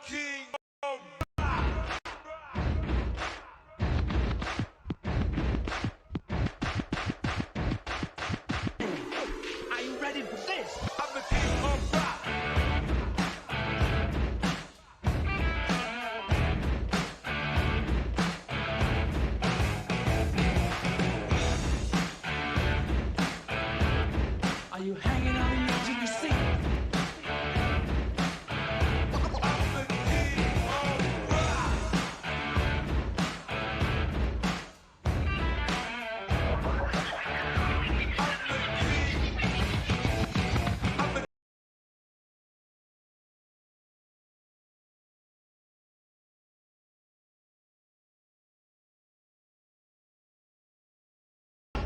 king of Are you ready for this? I'm the king of rock. Are you hanging on the edge of your seat? I'm the king of rock.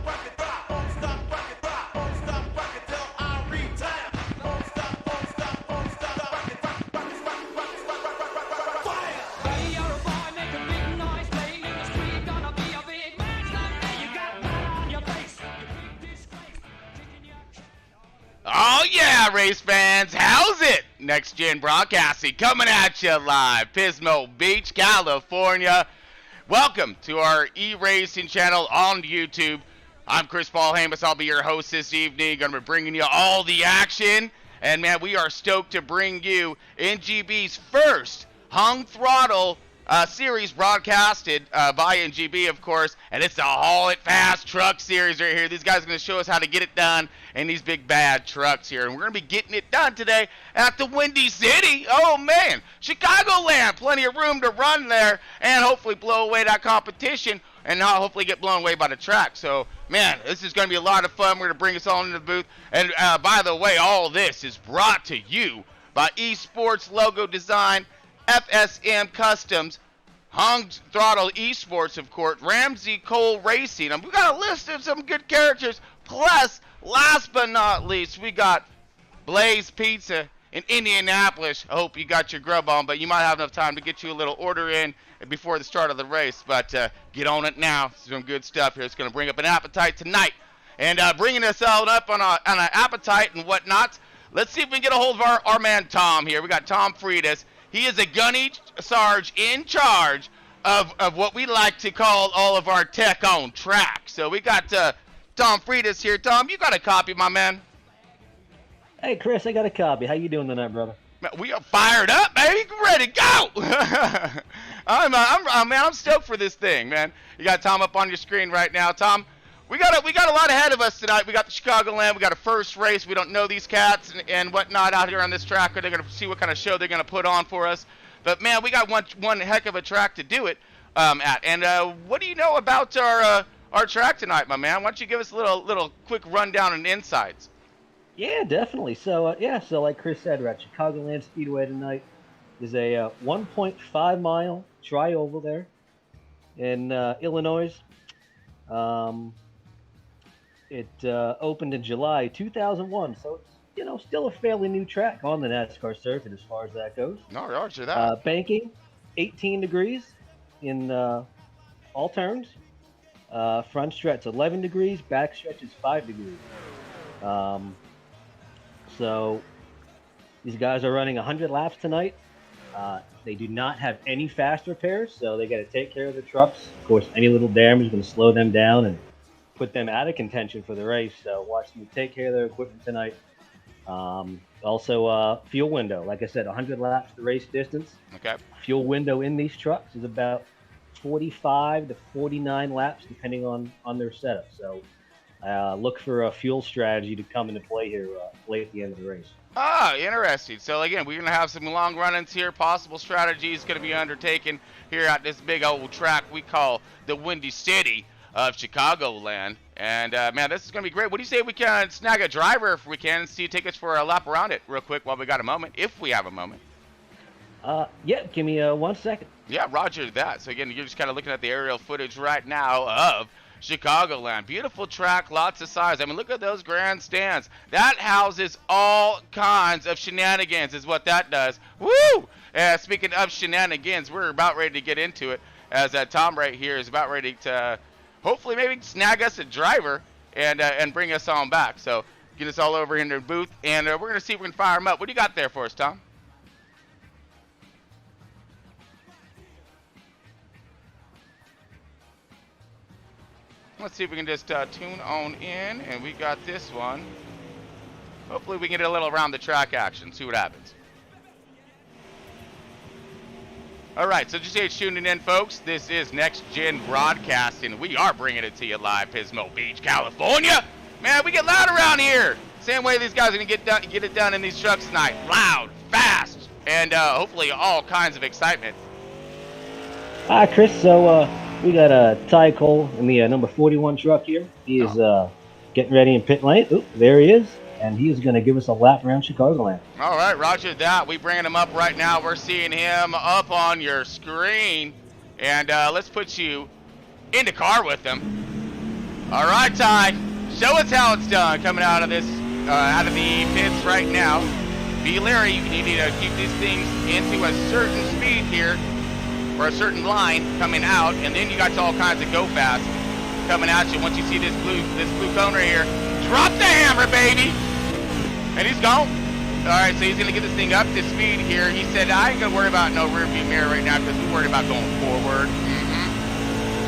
Rock it, rock, won't stop, rock it, rock, won't stop, rock it till I retire. Won't stop, won't stop, won't stop, rock it, rock, rock it, rock, rock it, rock, rock, rock, rock, rock, rock, fire! Hey, you're a boy, make a big noise, playing in the street, gonna be a big man someday. You got mud on your face, you big disgrace, taking your chain. Oh yeah, race fans, how's it? Next Gen Broadcasting coming at you live, Pismo Beach, California. Welcome to our e-racing channel on YouTube. I'm Chris Paul Hamus. I'll be your host this evening. Going to be bringing you all the action. And man, we are stoked to bring you NGB's first Hung Throttle series broadcasted by NGB, of course. And it's a Haul It Fast truck series right here. These guys are going to show us how to get it done in these big bad trucks here. And we're going to be getting it done today at the Windy City. Oh man, Chicagoland. Plenty of room to run there and hopefully blow away that competition and not hopefully get blown away by the track. So, man, this is going to be a lot of fun. We're going to bring us all into the booth. And by the way, all this is brought to you by Esports Logo Design, FSM Customs, Hung Throttle Esports, of course, Ramsey Cole Racing. And we got a list of some good characters. Plus, last but not least, we got Blaze Pizza in Indianapolis. I hope you got your grub on, but you might have enough time to get you a little order in before the start of the race. But get on it now. Some good stuff here. It's going to bring up an appetite tonight. And bringing us all up on an appetite and whatnot, let's see if we can get a hold of our man Tom here. We got Tom Freitas. He is a gunny sarge in charge of what we like to call all of our tech on track. So we got Tom Freitas here. Tom, you got a copy, my man? Hey, Chris, I got a copy. How you doing tonight, brother? Man, we are fired up, baby. Ready to go. I'm stoked for this thing, man. You got Tom up on your screen right now. Tom, we got a lot ahead of us tonight. We got the Chicagoland. We got a first race. We don't know these cats and whatnot out here on this track. They're going to see what kind of show they're going to put on for us. But, man, we got one heck of a track to do it at. And what do you know about our track tonight, my man? Why don't you give us a little quick rundown and insights? Yeah, definitely. So, so like Chris said, we're at Chicagoland Speedway tonight. There's a 1.5-mile tri-oval there in Illinois. It opened in July 2001, so it's still a fairly new track on the NASCAR circuit as far as that goes. No, roger that. Banking, 18 degrees in all turns. Front stretch 11 degrees, back stretch is 5 degrees. So these guys are running 100 laps tonight. They do not have any fast repairs, so they got to take care of the trucks. Of course, any little damage is going to slow them down and put them out of contention for the race. So watch them take care of their equipment tonight. Also, fuel window. Like I said, 100 laps the race distance. Okay. Fuel window in these trucks is about 45 to 49 laps, depending on their setup. So look for a fuel strategy to come into play here late at the end of the race. Ah, interesting. So, again, we're going to have some long run-ins here. Possible strategies going to be undertaken here at this big old track we call the Windy City of Chicagoland. And, man, this is going to be great. What do you say we can snag a driver if we can and see tickets for a lap around it real quick while we got a moment, if we have a moment? Yeah, give me 1 second. Yeah, roger that. So, again, you're just kind of looking at the aerial footage right now of Chicagoland. Beautiful track, lots of size. I mean, look at those grandstands. That houses all kinds of shenanigans is what that does. Woo! Speaking of shenanigans, we're about ready to get into it as Tom right here is about ready to hopefully maybe snag us a driver and bring us on back. So get us all over in the booth, and we're going to see if we can fire him up. What do you got there for us, Tom? Let's see if we can just tune on in, and we got this one. Hopefully we can get a little around the track action, see what happens. All right, so just in tuning in, folks. This is Next Gen Broadcasting. We are bringing it to you live, Pismo Beach, California. Man, we get loud around here. Same way these guys are gonna get it done in these trucks tonight. Loud, fast, and hopefully all kinds of excitement. Hi, Chris. So we got Ty Cole in the number 41 truck here. He is getting ready in pit lane. Oop, there he is. And he is going to give us a lap around Chicagoland. All right, roger that. We bringing him up right now. We're seeing him up on your screen. And let's put you in the car with him. All right, Ty. Show us how it's done coming out of this, out of the pits right now. Be leery. You need to keep these things into a certain speed here, or a certain line coming out, and then you got all kinds of go fast coming at you. Once you see this blue cone right here, drop the hammer, baby. And he's gone. All right, so he's going to get this thing up to speed here. He said, I ain't going to worry about no rear view mirror right now because we're worried about going forward.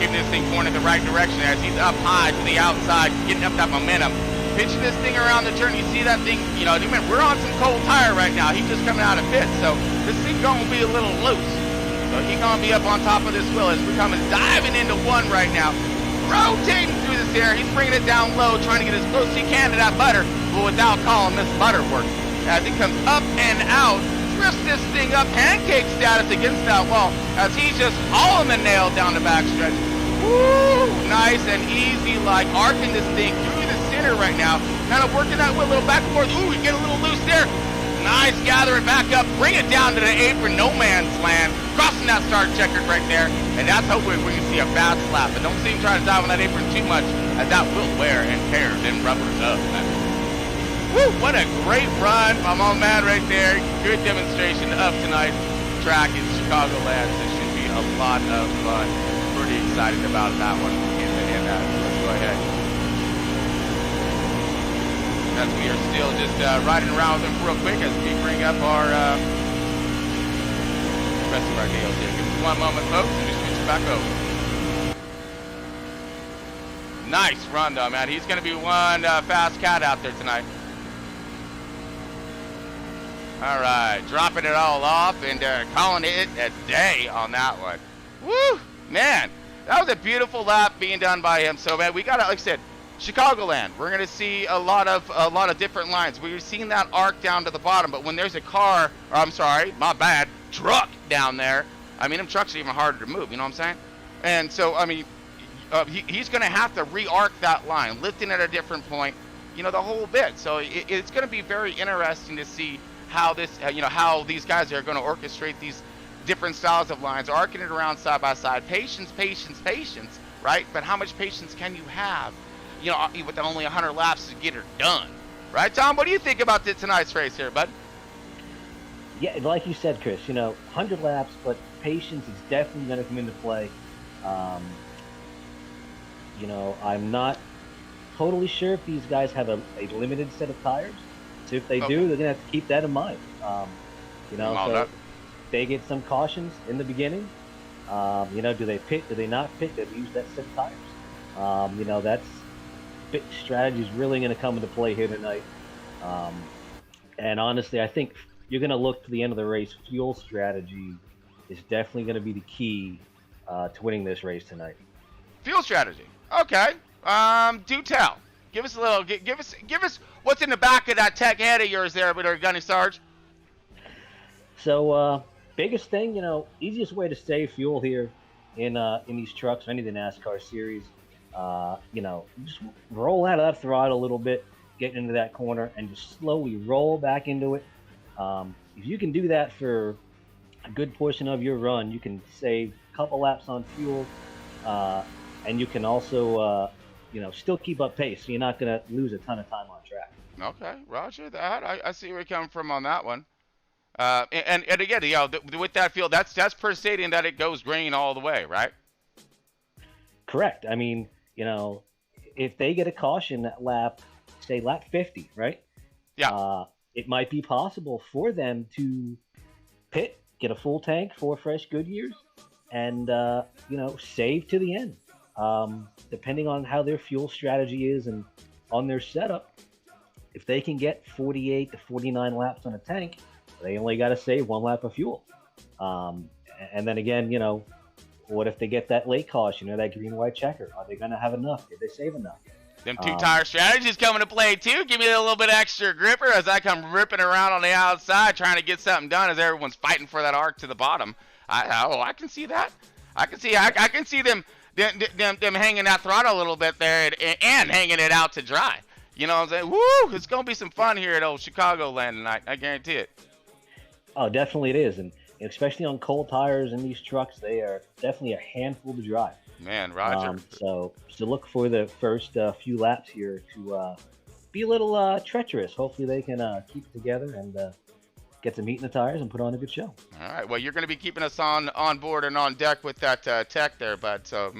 Keeping this thing going in the right direction as he's up high to the outside, getting up that momentum. Pitching this thing around the turn. You see that thing, you know, we're on some cold tire right now. He's just coming out of pit, so this thing's going to be a little loose. So he's going to be up on top of this wheel as we're coming diving into one right now. Rotating through this air. He's bringing it down low, trying to get as close as he can to that butter, but without calling this butter work. As he comes up and out, drifts this thing up, pancake status against that wall, as he's just hauling the nail down the backstretch. Woo! Nice and easy, like arcing this thing through the center right now. Kind of working that wheel a little back and forth. Ooh, we get a little loose there. Nice, gather it back up, bring it down to the apron, no man's land, crossing that start checkered right there, and that's hopefully we can see a fast lap. But don't see him try to dive on that apron too much, as that will wear and tear them rubbers up. Woo, what a great run from my man right there. Good demonstration of tonight's track in Chicagoland. This should be a lot of fun. Pretty excited about that one. And let's go ahead. As we are still just riding around with them real quick as we bring up our rest of our deals here. Give us one moment, folks, and we switch back over. Nice run, though, man. He's going to be one fast cat out there tonight. All right, dropping it all off and calling it a day on that one. Woo, man, that was a beautiful lap being done by him. So, man, we got to, like I said, Chicagoland. We're gonna see a lot of different lines. We've seen that arc down to the bottom, but when there's a car, or I'm sorry, my bad, truck down there. I mean, them trucks are even harder to move. You know what I'm saying? And so, I mean, he's gonna have to re-arc that line, lifting at a different point. You know, the whole bit. So it's gonna be very interesting to see how this, how these guys are gonna orchestrate these different styles of lines, arcing it around side by side. Patience, patience, patience, right? But how much patience can you have? You know, with only 100 laps to get her done. Right, Tom? What do you think about tonight's race here, bud? Yeah, like you said, Chris, 100 laps, but patience is definitely going to come into play. I'm not totally sure if these guys have a limited set of tires. So if they do, they're going to have to keep that in mind. So they get some cautions in the beginning. Do they pit? Do they not pit? Do they use that set of tires? That's pit strategy is really going to come into play here tonight. And honestly, I think you're going to look to the end of the race. Fuel strategy is definitely going to be the key to winning this race tonight. Fuel strategy. Okay. Do tell. Give us a little. Give us what's in the back of that tech head of yours there, with our Gunny Sarge. So, biggest thing, easiest way to save fuel here in these trucks, any of the NASCAR series. Just roll out of that throttle a little bit, get into that corner, and just slowly roll back into it. If you can do that for a good portion of your run, you can save a couple laps on fuel, and you can also, still keep up pace. So you're not going to lose a ton of time on track. Okay, roger that. I see where you're coming from on that one. And again, with that fuel, that's per stating that it goes green all the way, right? Correct. I mean, if they get a caution at say lap 50, right? Yeah. It might be possible for them to pit, get a full tank, 4 fresh Goodyears, and save to the end. Depending on how their fuel strategy is and on their setup, if they can get 48 to 49 laps on a tank, they only got to save 1 lap of fuel. And then again, what if they get that late caution or that green-white checker? Are they going to have enough? Did they save enough? Them two-tire strategies coming to play, too. Give me a little bit extra gripper as I come ripping around on the outside trying to get something done as everyone's fighting for that arc to the bottom. I can see that. I can see them hanging that throttle a little bit there and hanging it out to dry. You know what I'm saying? Woo! It's going to be some fun here at old Chicagoland tonight. I guarantee it. Oh, definitely it is. And especially on cold tires in these trucks, they are definitely a handful to drive. Man, Roger. So look for the first few laps here to be a little treacherous. Hopefully they can keep it together and get some heat in the tires and put on a good show. All right. Well, you're going to be keeping us on board and on deck with that tech there, bud. So,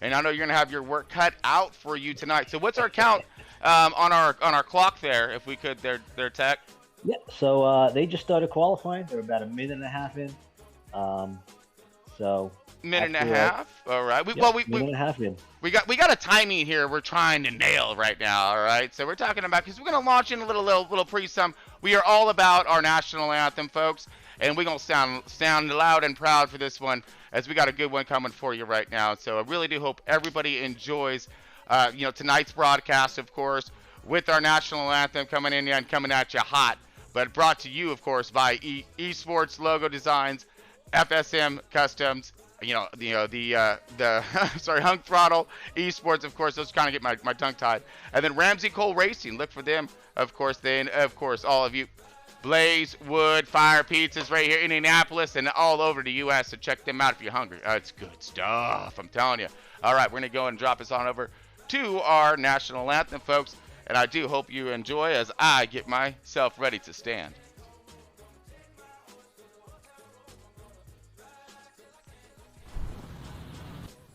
and I know you're going to have your work cut out for you tonight. So what's our count on our clock there, if we could, their tech? Yeah, so they just started qualifying. They're about a minute and a half in. Minute and a half. All right. Minute and a half in. We got a timing here we're trying to nail right now. All right. So we're talking about, because we're gonna launch in a little pre-sum. We are all about our national anthem, folks, and we're gonna sound loud and proud for this one, as we got a good one coming for you right now. So I really do hope everybody enjoys, tonight's broadcast, of course, with our national anthem coming in and coming at you hot. But brought to you, of course, by Esports Logo Designs, FSM Customs, Hung Throttle, Esports, of course. Those kind of get my tongue tied. And then Ramsey Cole Racing. Look for them, of course. Then, of course, all of you. Blaze Wood Fire Pizzas right here in Indianapolis and all over the U.S. So check them out if you're hungry. It's good stuff, I'm telling you. All right, we're going to go and drop us on over to our national anthem, folks. And I do hope you enjoy as I get myself ready to stand.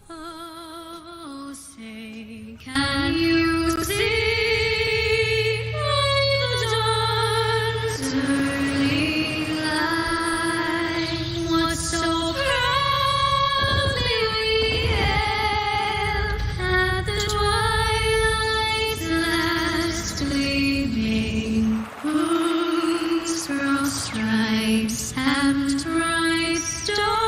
Oh, say, can you see the dawn's early light? What so proudly we hailed at the twilight's last gleaming, whose cross stripes and bright stars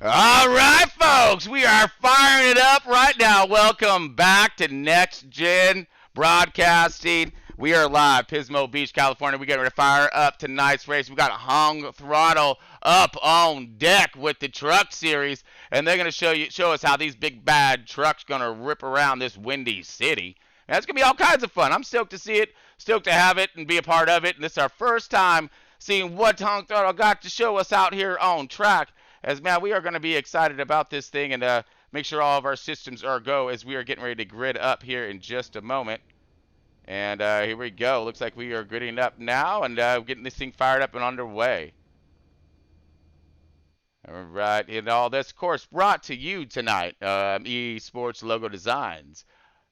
All right, folks, we are firing it up right now. Welcome back to Next Gen Broadcasting. We are live, Pismo Beach, California. We're getting ready to fire up tonight's race. We got Hung Throttle up on deck with the truck series, and they're going to show us how these big bad trucks going to rip around this windy city. And it's going to be all kinds of fun. I'm stoked to see it. Stoked to have it and be a part of it. And this is our first time seeing what Hung Throttle got to show us out here on track. As, man, we are going to be excited about this thing and make sure all of our systems are go as we are getting ready to grid up here in just a moment. And here we go. Looks like we are gridding up now and getting this thing fired up and underway. All right, and all this, of course, brought to you tonight, Esports Logo Designs.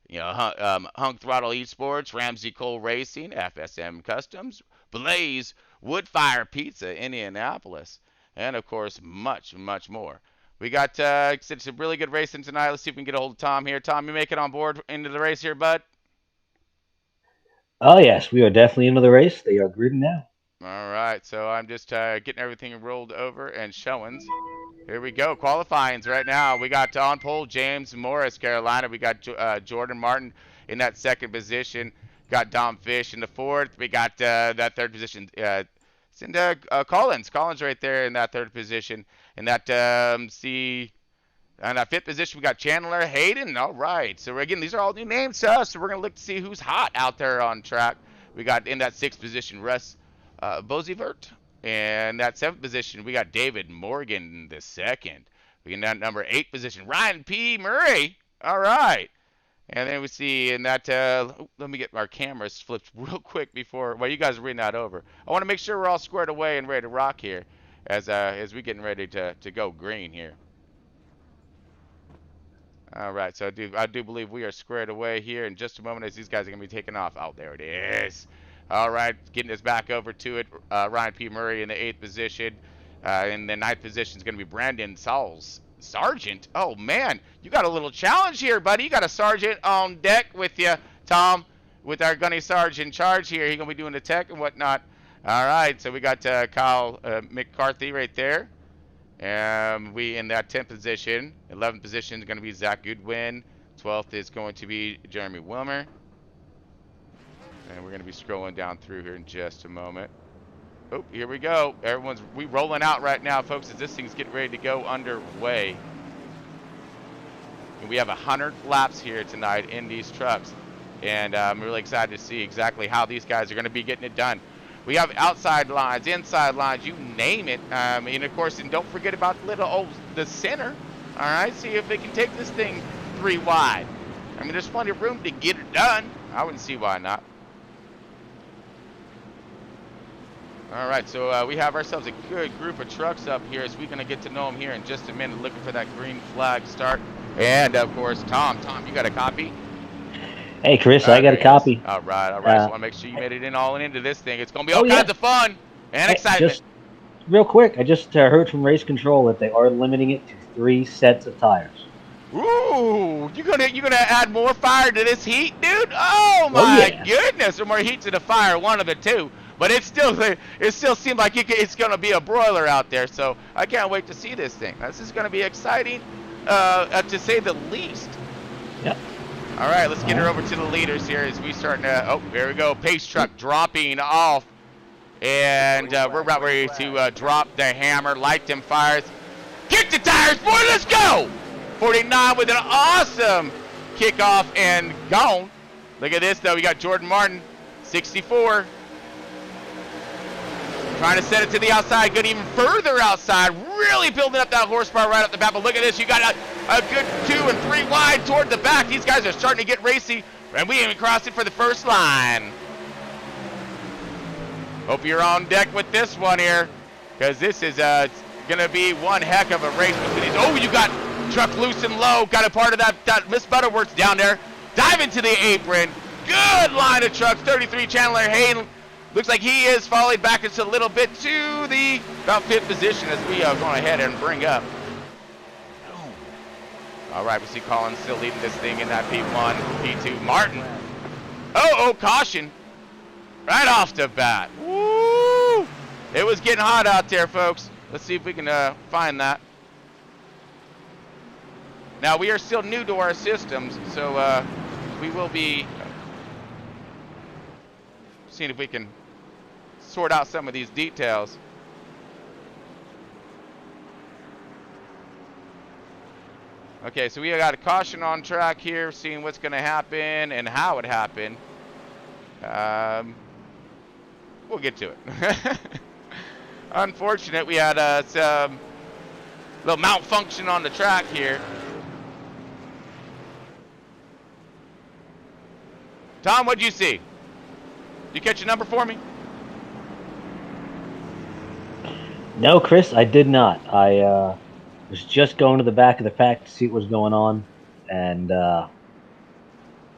You know, Hunk Throttle Esports, Ramsey Cole Racing, FSM Customs, Blaze, Woodfire Pizza, Indianapolis, and, of course, much, much more. We got some really good racing tonight. Let's see if we can get a hold of Tom here. Tom, you make it on board into the race here, bud? Oh, yes, we are definitely into the race. They are gridding now. All right, so I'm just getting everything rolled over and showings. Here we go, qualifyings right now. We got on pole James Morris, Carolina. We got Jordan Martin in that second position. Got Dom Fish in the fourth. We got that third position. Collins right there in that third position. In that on that fifth position, we got Chandler Hayden. All right. So, again, these are all new names to us. So, we're going to look to see who's hot out there on track. We got in that sixth position, Russ Bozivert. And that seventh position, we got David Morgan the second. We in that number 8 position, Ryan P. Murray. All right. And then we see in that, let me get our cameras flipped real quick before, well, you guys are reading that over. I want to make sure we're all squared away and ready to rock here as we getting ready to go green here. All right, so I do believe we are squared away here in just a moment as these guys are going to be taking off. Oh, there it is. All right, getting us back over to it. Ryan P. Murray in the 8th position. In the 9th position is going to be Brandon Sauls. Sergeant? Oh, man, you got a little challenge here, buddy. You got a sergeant on deck with you, Tom, with our gunny sergeant in charge here. He's going to be doing the tech and whatnot. All right, so we got Kyle McCarthy right there. We in that 10th position. 11th position is going to be Zach Goodwin. 12th is going to be Jeremy Wilmer. And we're going to be scrolling down through here in just a moment. Oh, here we go. We rolling out right now, folks, as this thing's getting ready to go underway. And we have 100 laps here tonight in these trucks. And I'm really excited to see exactly how these guys are going to be getting it done. We have outside lines, inside lines, you name it. And of course, and don't forget about the center. All right, see if they can take this thing 3 wide. I mean, there's plenty of room to get it done. I wouldn't see why not. All right, so we have ourselves a good group of trucks up here as we're going to get to know them here in just a minute, looking for that green flag start. And, of course, Tom, you got a copy? Hey, Chris, I got a copy. All right. So I want to make sure you made it in all into this thing. It's going to be all kinds of fun and excitement. Just real quick, I just heard from Race Control that they are limiting it to 3 sets of tires. Ooh, you gonna add more fire to this heat, dude? Oh my goodness, or more heat to the fire, one of the two. But it still seems like it's gonna be a broiler out there. So I can't wait to see this thing. This is gonna be exciting, to say the least. Yep. All right, let's get her over to the leaders here as we start to. Oh, there we go. Pace truck dropping off, and we're about ready to drop the hammer, light them fires, kick the tires, boy. Let's go. 49 with an awesome kickoff and gone. Look at this though. We got Jordan Martin, 64. Trying to set it to the outside, good even further outside, really building up that horsepower right off the bat. But look at this, you got a good 2 and 3 wide toward the back. These guys are starting to get racy, and we even crossed it for the first line. Hope you're on deck with this one here, because this is going to be one heck of a race between these. Oh, you got truck loose and low, got a part of that Miss Butterworth's down there. Dive into the apron. Good line of trucks, 33 Chandler Hayden. Looks like he is falling back just a little bit to the about 5th position as we are going ahead and bring up. All right, we see Collins still leading this thing in that P1, P2. Martin. Oh, caution. Right off the bat. Woo! It was getting hot out there, folks. Let's see if we can find that. Now, we are still new to our systems, so we will be seeing if we can sort out some of these details. Okay, so we got a caution on track here, seeing what's going to happen and how it happened. We'll get to it. Unfortunate, we had some little malfunction on the track here. Tom, what'd you see? Did you catch a number for me? No, Chris, I did not. I was just going to the back of the pack to see what was going on, and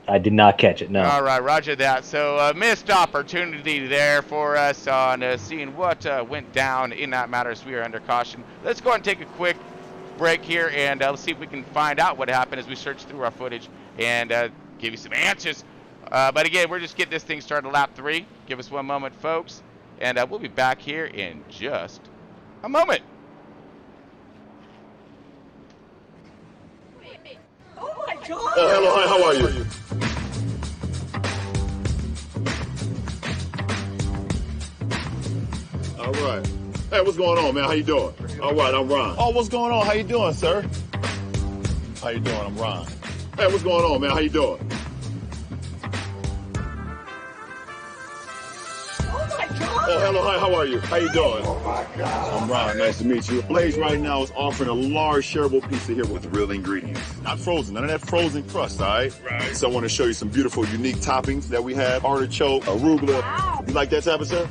I did not catch it. No. All right, roger that. So missed opportunity there for us on seeing what went down in that matter as we are under caution. Let's go and take a quick break here, and let's see if we can find out what happened as we search through our footage and give you some answers. But again, we're just getting this thing started lap 3. Give us one moment, folks, and we'll be back here in just a moment. Oh, hello, hi, how are you? All right. Hey, what's going on, man? How you doing? All right, I'm Ron. Oh, what's going on? How you doing, sir? How you doing? I'm Ron. Hey, what's going on, man? How you doing? Oh, hello, hi, how are you? How you doing? Oh, my God. I'm Ron, nice to meet you. Blaze right now is offering a large shareable pizza here with real ingredients. Not frozen, none of that frozen crust, all right? Right. So I want to show you some beautiful, unique toppings that we have. Artichoke, arugula. Wow. You like that type of stuff?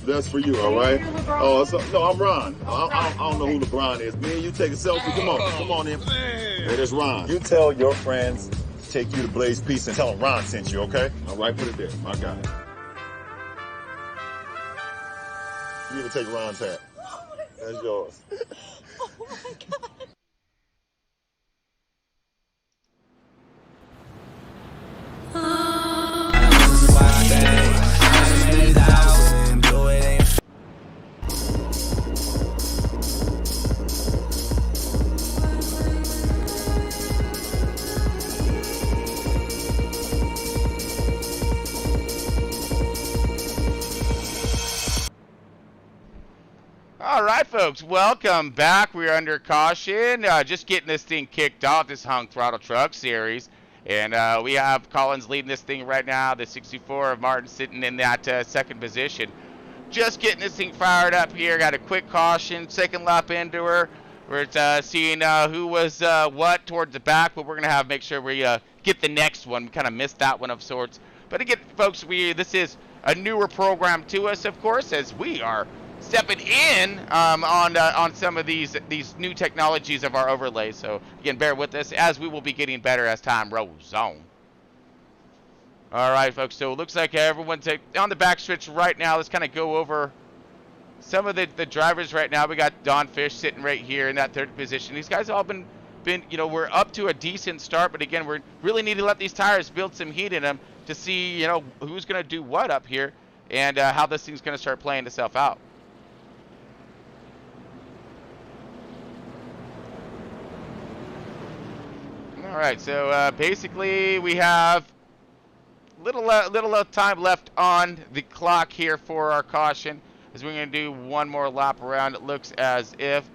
That's for you, all right? Oh, no, I'm Ron. I don't know who LeBron is. Me and you take a selfie. Come on in. Hey, that's Ron. You tell your friends to take you to Blaze Pizza and tell them Ron sent you, okay? All right, put it there. My guy. You even take Ron's hat. That's yours. Oh my God. All right, folks, welcome back. We're under caution. Just getting this thing kicked off, this Hung Throttle Truck Series. And we have Collins leading this thing right now, the 64 of Martin sitting in that second position. Just getting this thing fired up here. Got a quick caution, second lap into her. We're seeing who was what towards the back, but we're going to make sure we get the next one. We kind of missed that one of sorts. But again, folks, this is a newer program to us, of course, as we are stepping in on some of these new technologies of our overlays. So again, bear with us as we will be getting better as time rolls on. All right, folks. So it looks like everyone's on the back stretch right now. Let's kind of go over some of the drivers right now. We got Don Fish sitting right here in that third position. These guys all been we're up to a decent start, but again, we really need to let these tires build some heat in them to see who's going to do what up here and how this thing's going to start playing itself out. All right, so basically we have little time left on the clock here for our caution, as we're going to do one more lap around. It looks as if,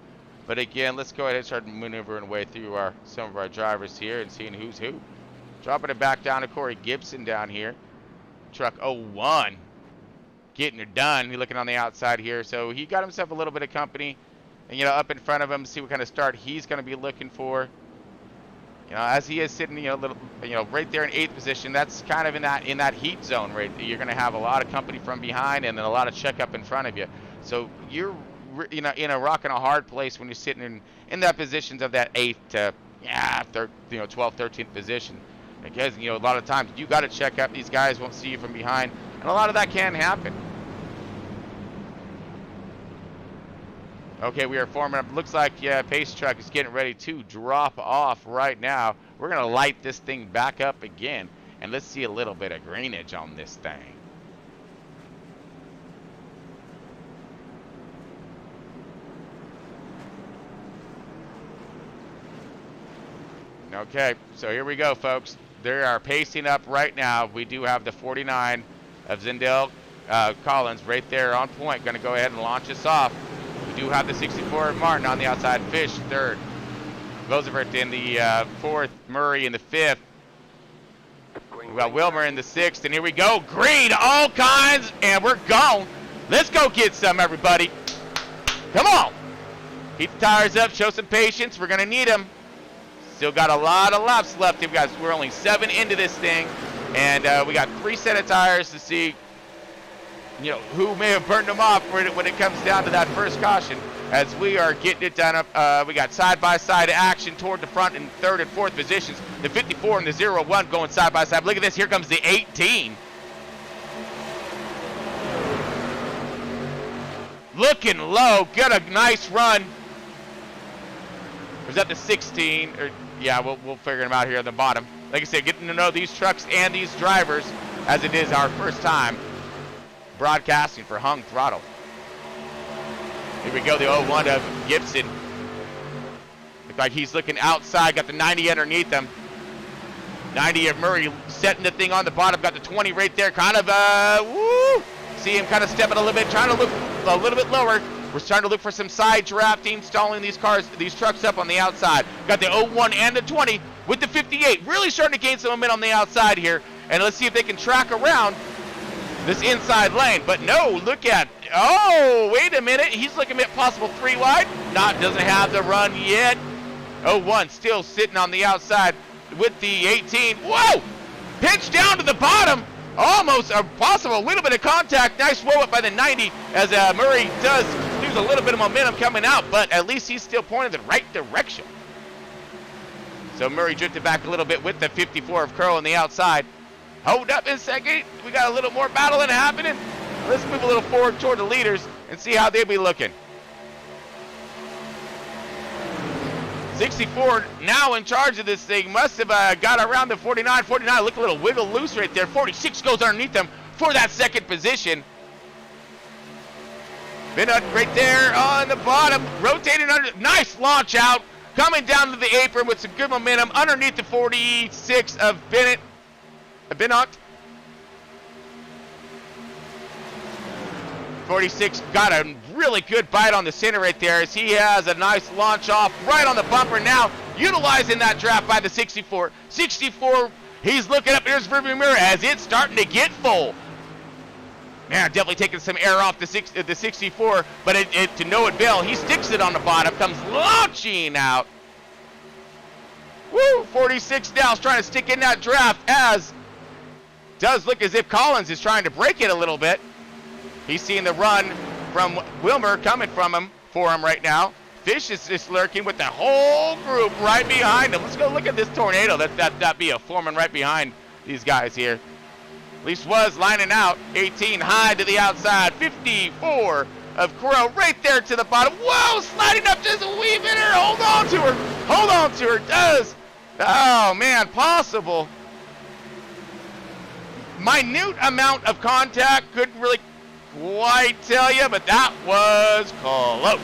but again, let's go ahead and start maneuvering away through some of our drivers here and seeing who's who. Dropping it back down to Corey Gibson down here, truck 01, getting it done. He's looking on the outside here, so he got himself a little bit of company, and up in front of him, see what kind of start he's going to be looking for. As he is sitting, right there in 8th position, that's kind of in that heat zone, right? You're going to have a lot of company from behind and then a lot of checkup in front of you. So you're, in a rock and a hard place when you're sitting in that positions of that 8th to 12th, 13th position, because a lot of times you got to check up. These guys won't see you from behind, and a lot of that can happen. Okay, we are forming up. Looks like, Pace Truck is getting ready to drop off right now. We're going to light this thing back up again, and let's see a little bit of greenage on this thing. Okay, so here we go, folks. They are pacing up right now. We do have the 49 of Zindel Collins right there on point. Going to go ahead and launch us off. We do have the 64 of Martin on the outside. Fish, 3rd. Roosevelt in the 4th. Murray in the 5th. We got Wilmer in the 6th, and here we go. Green, all kinds, and we're gone. Let's go get some, everybody. Come on. Heat the tires up, show some patience. We're going to need them. Still got a lot of laps left. We're only 7 into this thing, and we got 3 set of tires to see, who may have burned them off when it comes down to that first caution. As we are getting it done up, we got side-by-side action toward the front in 3rd and 4th positions. The 54 and the 01 going side-by-side. Look at this. Here comes the 18. Looking low. Got a nice run. Or is that the 16? Yeah, we'll figure them out here at the bottom. Like I said, getting to know these trucks and these drivers as it is our first time broadcasting for Hung Throttle. Here we go, the 01 of Gibson. Looks like he's looking outside, got the 90 underneath him. 90 of Murray setting the thing on the bottom, got the 20 right there, kind of, see him kind of stepping a little bit, trying to look a little bit lower. We're starting to look for some side drafting, stalling these trucks up on the outside. Got the 01 and the 20 with the 58. Really starting to gain some momentum on the outside here. And let's see if they can track around this inside lane. But no, look at, wait a minute. He's looking at possible 3 wide. Doesn't have the run yet. 01 still sitting on the outside with the 18. Whoa! Pitch down to the bottom. Almost a possible little bit of contact. Nice roll up by the 90 as Murray does lose a little bit of momentum coming out, but at least he's still pointing the right direction. So Murray drifted back a little bit with the 54 of Curl on the outside. Hold up in second. We got a little more battling happening. Let's move a little forward toward the leaders and see how they'll be looking. 64 now in charge of this thing. Must have got around the 49. 49 look a little wiggle loose right there. 46 goes underneath them for that second position. Binut right there on the bottom. Rotating under. Nice launch out. Coming down to the apron with some good momentum underneath the 46 of Binut. 46 got a really good bite on the center right there as he has a nice launch off right on the bumper now, utilizing that draft by the 64. 64, he's looking up, here's rearview mirror as it's starting to get full. Man, definitely taking some air off the 64, but to no avail. He sticks it on the bottom, comes launching out. Woo, 46 now is trying to stick in that draft as does look as if Collins is trying to break it a little bit. He's seeing the run from Wilmer coming for him right now. Fish is just lurking with the whole group right behind him. Let's go look at this tornado. That'd be a foreman right behind these guys here. At least was lining out. 18 high to the outside. 54 of Crow right there to the bottom. Whoa, sliding up just a wee bit here. Hold on to her. Hold on to her. Does. Oh, man, possible. Minute amount of contact. Couldn't really quite tell you, but that was close.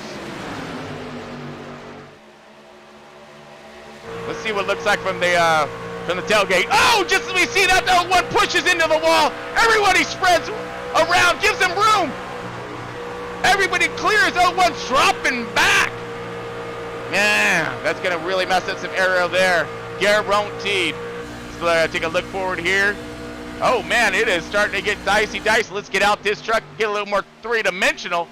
Let's see what it looks like from the tailgate. Oh, just as we see that, though, one pushes into the wall. Everybody spreads around, gives them room. Everybody clears. Oh, one's dropping back. Yeah, that's going to really mess up some aerial there. Guaranteed. Let's take a look forward here. Oh, man, it is starting to get dicey. Let's get out this truck, get a little more three-dimensional.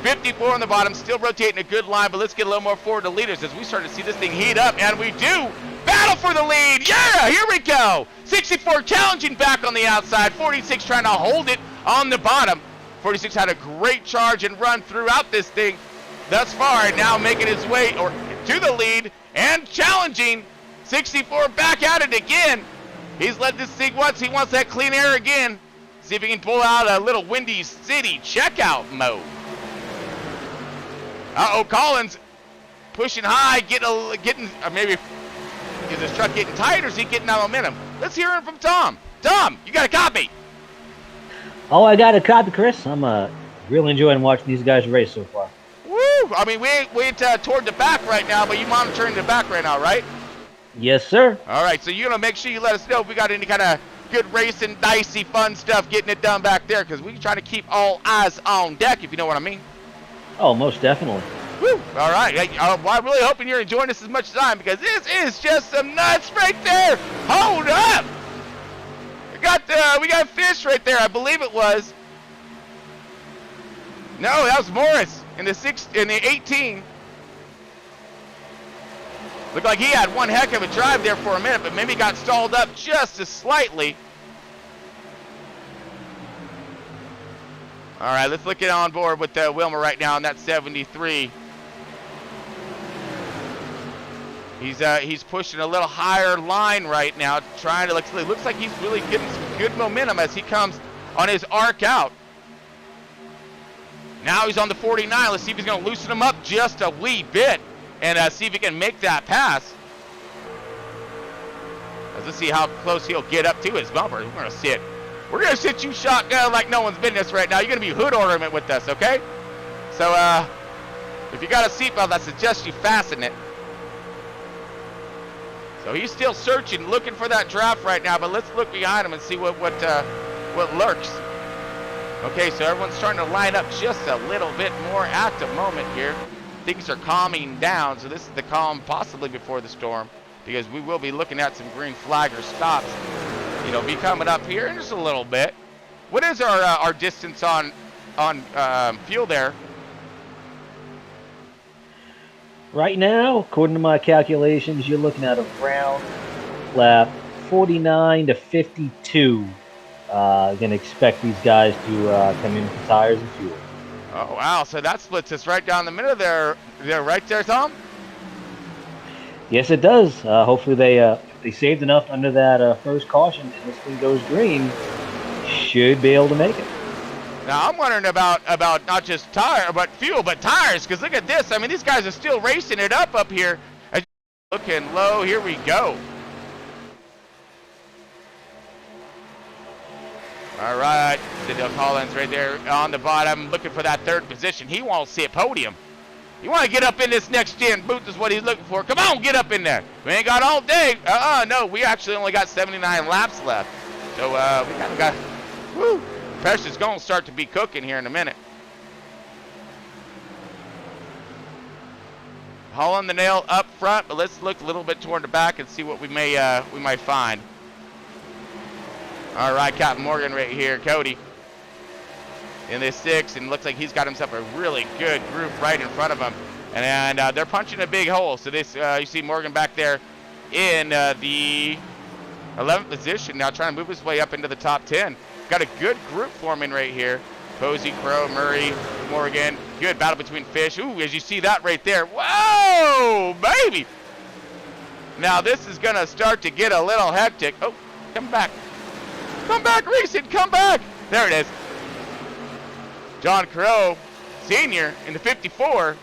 54 on the bottom, still rotating a good line, but let's get a little more forward to leaders as we start to see this thing heat up, and we do. Battle for the lead. Yeah, here we go. 64 challenging back on the outside. 46 trying to hold it on the bottom. 46 had a great charge and run throughout this thing thus far, and now making his way to the lead and challenging. 64 back at it again. He's led this thing once. He wants that clean air again. See if he can pull out a little Windy City checkout mode. Uh-oh, Collins pushing high, getting maybe is his truck getting tight or is he getting that momentum? Let's hear it from Tom. Tom, you got a copy. Oh, I got a copy, Chris. I'm really enjoying watching these guys race so far. Woo! I mean, we ain't toward the back right now, but you monitoring the back right now, right? Yes, sir. All right, so you're going to make sure you let us know if we got any kind of good racing, dicey, fun stuff getting it done back there, because we're trying to keep all eyes on deck, if you know what I mean. Oh, most definitely. Woo! All right. Hey, well, I'm really hoping you're enjoying this as much as I am because this is just some nuts right there. Hold up. We got fish right there. I believe it was. No, that was Morris in the 18. Looked like he had one heck of a drive there for a minute, but maybe got stalled up just as slightly. All right, let's look at on board with Wilmer right now on that 73. He's pushing a little higher line right now, trying to looks like he's really getting some good momentum as he comes on his arc out. Now he's on the 49. Let's see if he's going to loosen him up just a wee bit and see if he can make that pass. Let's see how close he'll get up to his bumper. We're going to sit. We're going to sit you shotgun like no one's business right now. You're going to be hood ornament with us, okay? So if you got a seatbelt, I suggest you fasten it. So he's still searching, looking for that draft right now, but let's look behind him and see what lurks. Okay, so everyone's starting to line up just a little bit more at the moment here. Things are calming down, so this is the calm possibly before the storm, because we will be looking at some green flag or stops, be coming up here in just a little bit. What is our distance on fuel there? Right now, according to my calculations, you're looking at around lap 49 to 52. Going to expect these guys to come in with the tires and fuel. Oh, wow. So that splits us right down the middle there. They're right there, Tom? Yes, it does. Hopefully they saved enough under that first caution, and this thing goes green. Should be able to make it. Now, I'm wondering about not just tire, but fuel, but tires, because look at this. I mean, these guys are still racing it up here. Looking low. Here we go. All right. Sidell Collins right there on the bottom, looking for that third position. He won't see a podium. You want to get up in this next-gen booth is what he's looking for. Come on, get up in there. We ain't got all day. No, we actually only got 79 laps left. So we kind of got, woo. Pressure's going to start to be cooking here in a minute. Hauling the nail up front, but let's look a little bit toward the back and see what we might find. All right, Captain Morgan right here, Cody in this 6, and looks like he's got himself a really good group right in front of him. And they're punching a big hole. So this, you see Morgan back there in the 11th position now, trying to move his way up into the top 10. Got a good group forming right here. Posey, Crow, Murray, Morgan. Good battle between Fish. Ooh, as you see that right there. Whoa, baby. Now this is going to start to get a little hectic. Oh, come back. Come back, Reeson, come back. There it is. John Crow, senior, in the 54.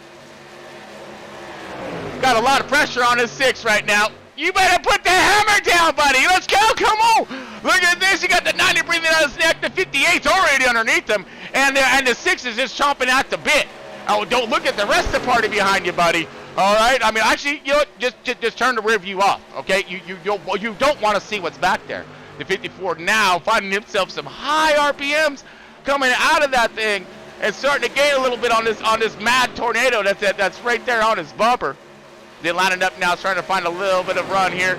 Got a lot of pressure on his 6 right now. You better put the hammer down, buddy. Let's go. Come on. Look at this. You got the 90 breathing out of his neck. The 58's already underneath him. And the 6 is just chomping at the bit. Oh, don't look at the rest of the party behind you, buddy. All right. I mean, actually, you know what? Just turn the rear view off, okay? You don't want to see what's back there. The 54 now finding himself some high RPMs coming out of that thing and starting to gain a little bit on this mad tornado that's right there on his bumper. They're lining up now, trying to find a little bit of run here.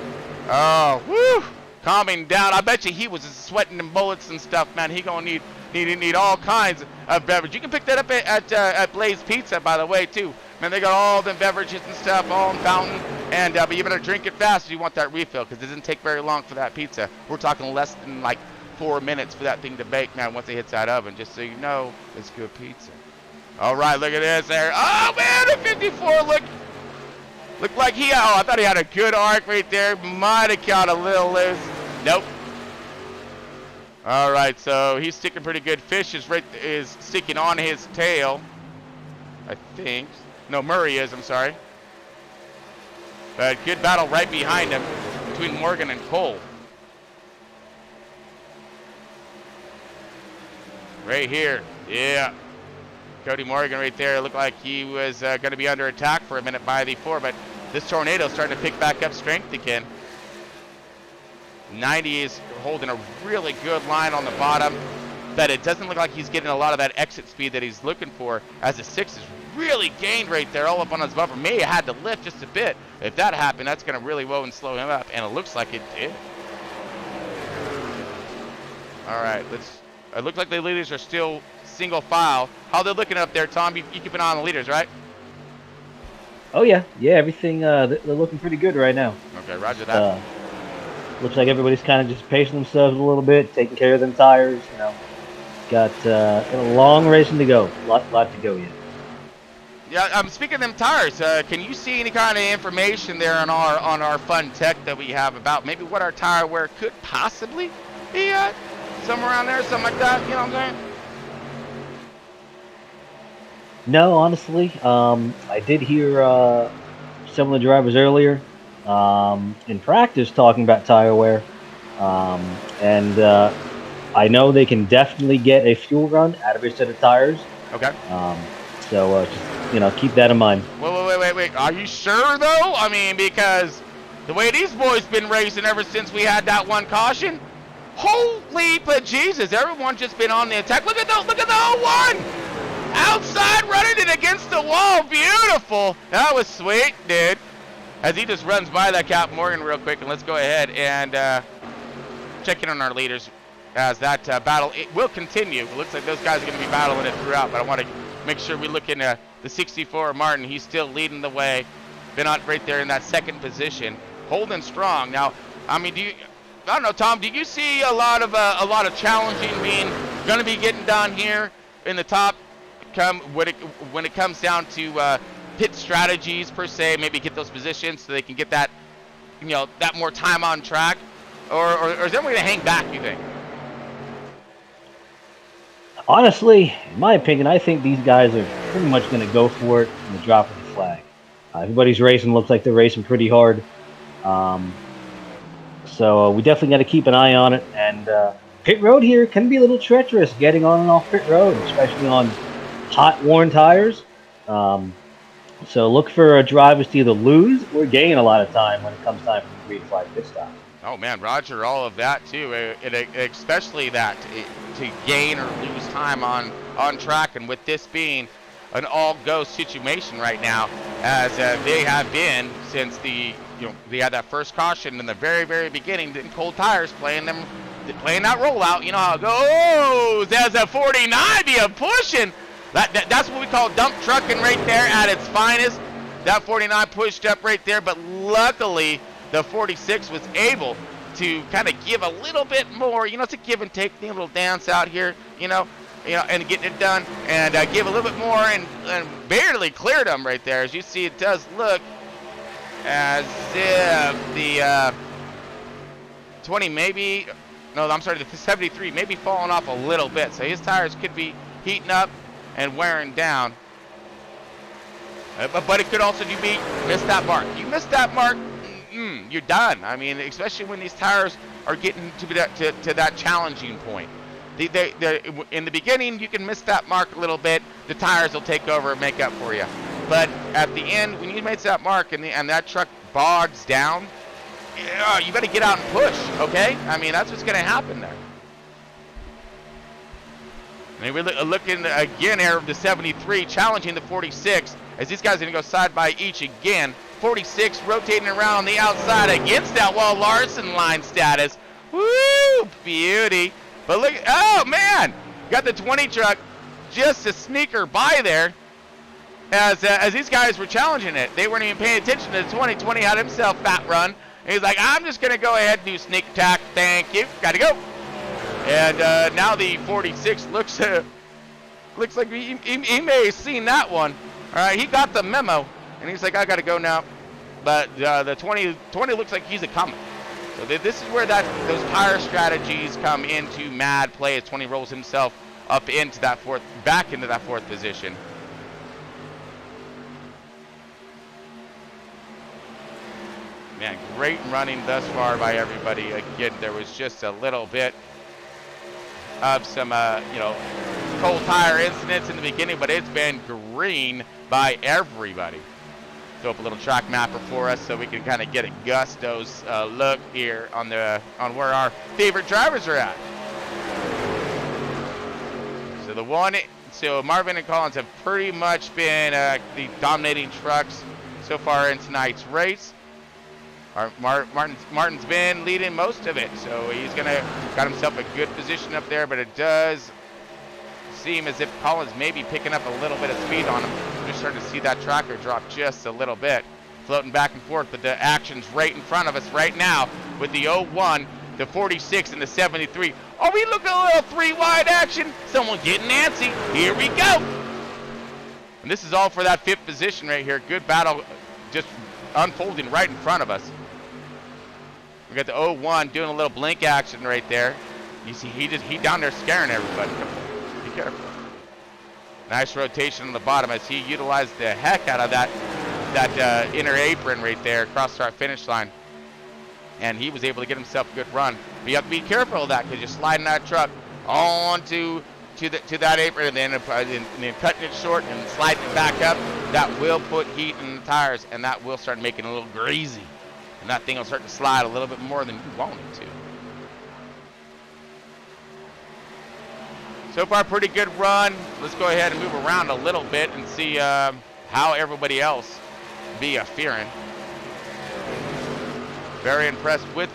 Oh, woo! Calming down. I bet you he was sweating them bullets and stuff, man. He gonna need all kinds of beverage. You can pick that up at Blaze Pizza, by the way, too. Man, they got all them beverages and stuff, all in fountain. And but you better drink it fast if you want that refill, because it doesn't take very long for that pizza. We're talking less than like 4 minutes for that thing to bake, man. Once it hits that oven, just so you know, it's good pizza. All right, look at this there. Oh man, the 54 looked like I thought he had a good arc right there. Might have caught a little loose. Nope. All right, so he's sticking pretty good. Fish is sticking on his tail, I think. No, Murray is, I'm sorry. But good battle right behind him between Morgan and Cole. Right here, yeah. Cody Morgan right there looked like he was going to be under attack for a minute by the 4, but this tornado starting to pick back up strength again. 90 is holding a really good line on the bottom. but it doesn't look like he's getting a lot of that exit speed that he's looking for, as the 6 is really gained right there all up on his bumper. May have had to lift just a bit. If that happened, that's going to really woe and slow him up, and it looks like it did. All right, it looks like the leaders are still single file. How they're looking up there, Tom? You keep an eye on the leaders, right? Oh yeah, everything. They're looking pretty good right now. Okay, roger that. Looks like everybody's kind of just pacing themselves a little bit, taking care of them tires. Got a long racing to go. Lot to go yet. Yeah, speaking of them tires, can you see any kind of information there on our fun tech that we have about maybe what our tire wear could possibly be at? Somewhere around there, something like that, you know what I'm saying? No, honestly, I did hear some of the drivers earlier in practice talking about tire wear, and I know they can definitely get a fuel run out of a set of tires. Okay. So just keep that in mind. Wait. Are you sure though? I mean, because the way these boys been racing ever since we had that one caution, holy bejesus! Everyone's just been on the attack. Look at the 01 outside running it against the wall. Beautiful. That was sweet, dude. As he just runs by that Cap Morgan real quick, and let's go ahead and check in on our leaders as that battle it will continue. It looks like those guys are going to be battling it throughout, but I want to make sure we look into the 64 Martin. He's still leading the way. Been on right there in that second position, holding strong. Now, I mean, I don't know, Tom. Do you see a lot of challenging being going to be getting done here in the top? When it comes down to pit strategies per se, maybe get those positions so they can get that, that more time on track, or is everyone going to hang back? You think? Honestly, in my opinion, I think these guys are pretty much going to go for it in the drop of the flag. Everybody's racing. Looks like they're racing pretty hard. So we definitely got to keep an eye on it. And pit road here can be a little treacherous getting on and off pit road, especially on hot, worn tires. So look for drivers to either lose or gain a lot of time when it comes time for the green flag pit stop. Oh man, Roger, all of that too, especially that to gain or lose time on track, and with this being an all-go situation right now, as they have been since they had that first caution in the very beginning, in cold tires, playing that rollout. You know how it goes. As a 49 be a pushing. That's what we call dump trucking right there at its finest. That 49 pushed up right there, but luckily the 46 was able to kind of give a little bit more. It's a give and take, a little dance out here, and getting it done, and give a little bit more, and barely cleared them right there. As you see, it does look as if the 20 maybe, no, I'm sorry, the 73 maybe falling off a little bit. So his tires could be heating up and wearing down. But it could also be miss that mark. You miss that mark, you're done. I mean, especially when these tires are getting to that challenging point. In the beginning, you can miss that mark a little bit. The tires will take over and make up for you. But at the end, when you miss that mark and that truck bogs down, you better get out and push, okay? I mean, that's what's going to happen there. And we're looking again here of the 73, challenging the 46, as these guys are going to go side by each again. 46 rotating around on the outside against that Wall Larson line status. Woo, beauty. But look, oh man, got the 20 truck just a sneaker by there as these guys were challenging it. They weren't even paying attention to the 20. 20 had himself fat run. And he's like, I'm just going to go ahead and do sneak attack. Thank you. Got to go. And now the 46 looks like he may have seen that one. All right, he got the memo, and he's like, I got to go now. But the 20 looks like he's a coming. So this is where those tire strategies come into mad play as 20 rolls himself up into that back into that fourth position. Man, great running thus far by everybody. Again, there was just a little bit of some, cold tire incidents in the beginning, but it's been green by everybody. Throw up a little track mapper for us so we can kind of get a Gusto's look here on where our favorite drivers are at. So Marvin and Collins have pretty much been the dominating trucks so far in tonight's race. Martin's been leading most of it, so he's got himself a good position up there, but it does seem as if Collins may be picking up a little bit of speed on him. We're starting to see that tracker drop just a little bit, floating back and forth, but the action's right in front of us right now with the 01, the 46, and the 73. Are we looking at a little three-wide action? Someone getting antsy. Here we go. And this is all for that 5th position right here. Good battle just unfolding right in front of us. We got the 01 doing a little blink action right there. You see, he down there scaring everybody. Be careful. Nice rotation on the bottom as he utilized the heck out of that inner apron right there across our finish line. And he was able to get himself a good run. But you have to be careful of that because you're sliding that truck onto to that apron and then cutting it short and sliding it back up. That will put heat in the tires and that will start making it a little greasy. And that thing will start to slide a little bit more than you want it to. So far, pretty good run. Let's go ahead and move around a little bit and see how everybody else be faring. Very impressed with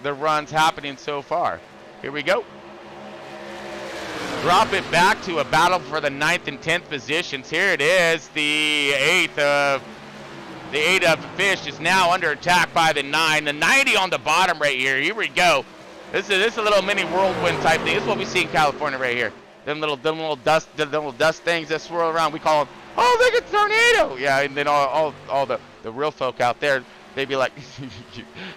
the runs happening so far. Here we go. Drop it back to a battle for the 9th and 10th positions. Here it is. The 8 of Fish is now under attack by the 9. The 90 on the bottom right here. Here we go. This is a little mini whirlwind type thing. This is what we see in California right here. Them little dust things that swirl around. We call them, oh, look, a tornado. Yeah, and then all the real folk out there, they'd be like,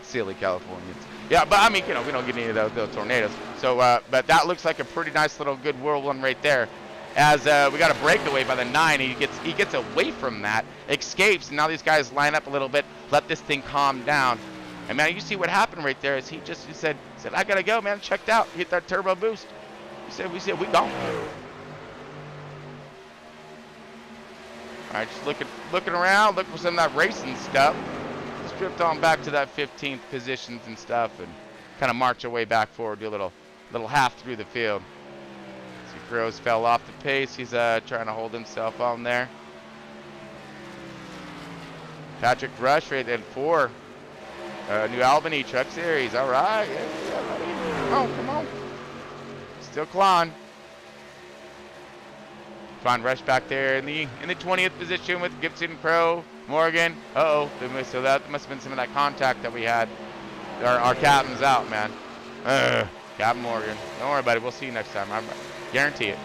silly Californians. Yeah, but I mean, we don't get any of those tornadoes. So, but that looks like a pretty nice little good whirlwind right there. As we got a breakaway by the 9, he gets away from that, escapes, and now these guys line up a little bit, let this thing calm down. And man, you see what happened right there is he said, I gotta go, man. Checked out, hit that turbo boost. We said we gone. All right, just looking around, looking for some of that racing stuff. Let's drift on back to that 15th positions and stuff, and kind of march our way back forward, do a little half through the field. See, Groves fell off the pace. He's trying to hold himself on there. Patrick Rush right at 4. New Albany Truck Series. All right. Yeah, come on. Still clawing. Find Rush back there in the 20th position with Gibson, Crow, Morgan. So that must have been some of that contact that we had. Our captain's out, man. Captain Morgan. Don't worry about it. We'll see you next time. I guarantee it.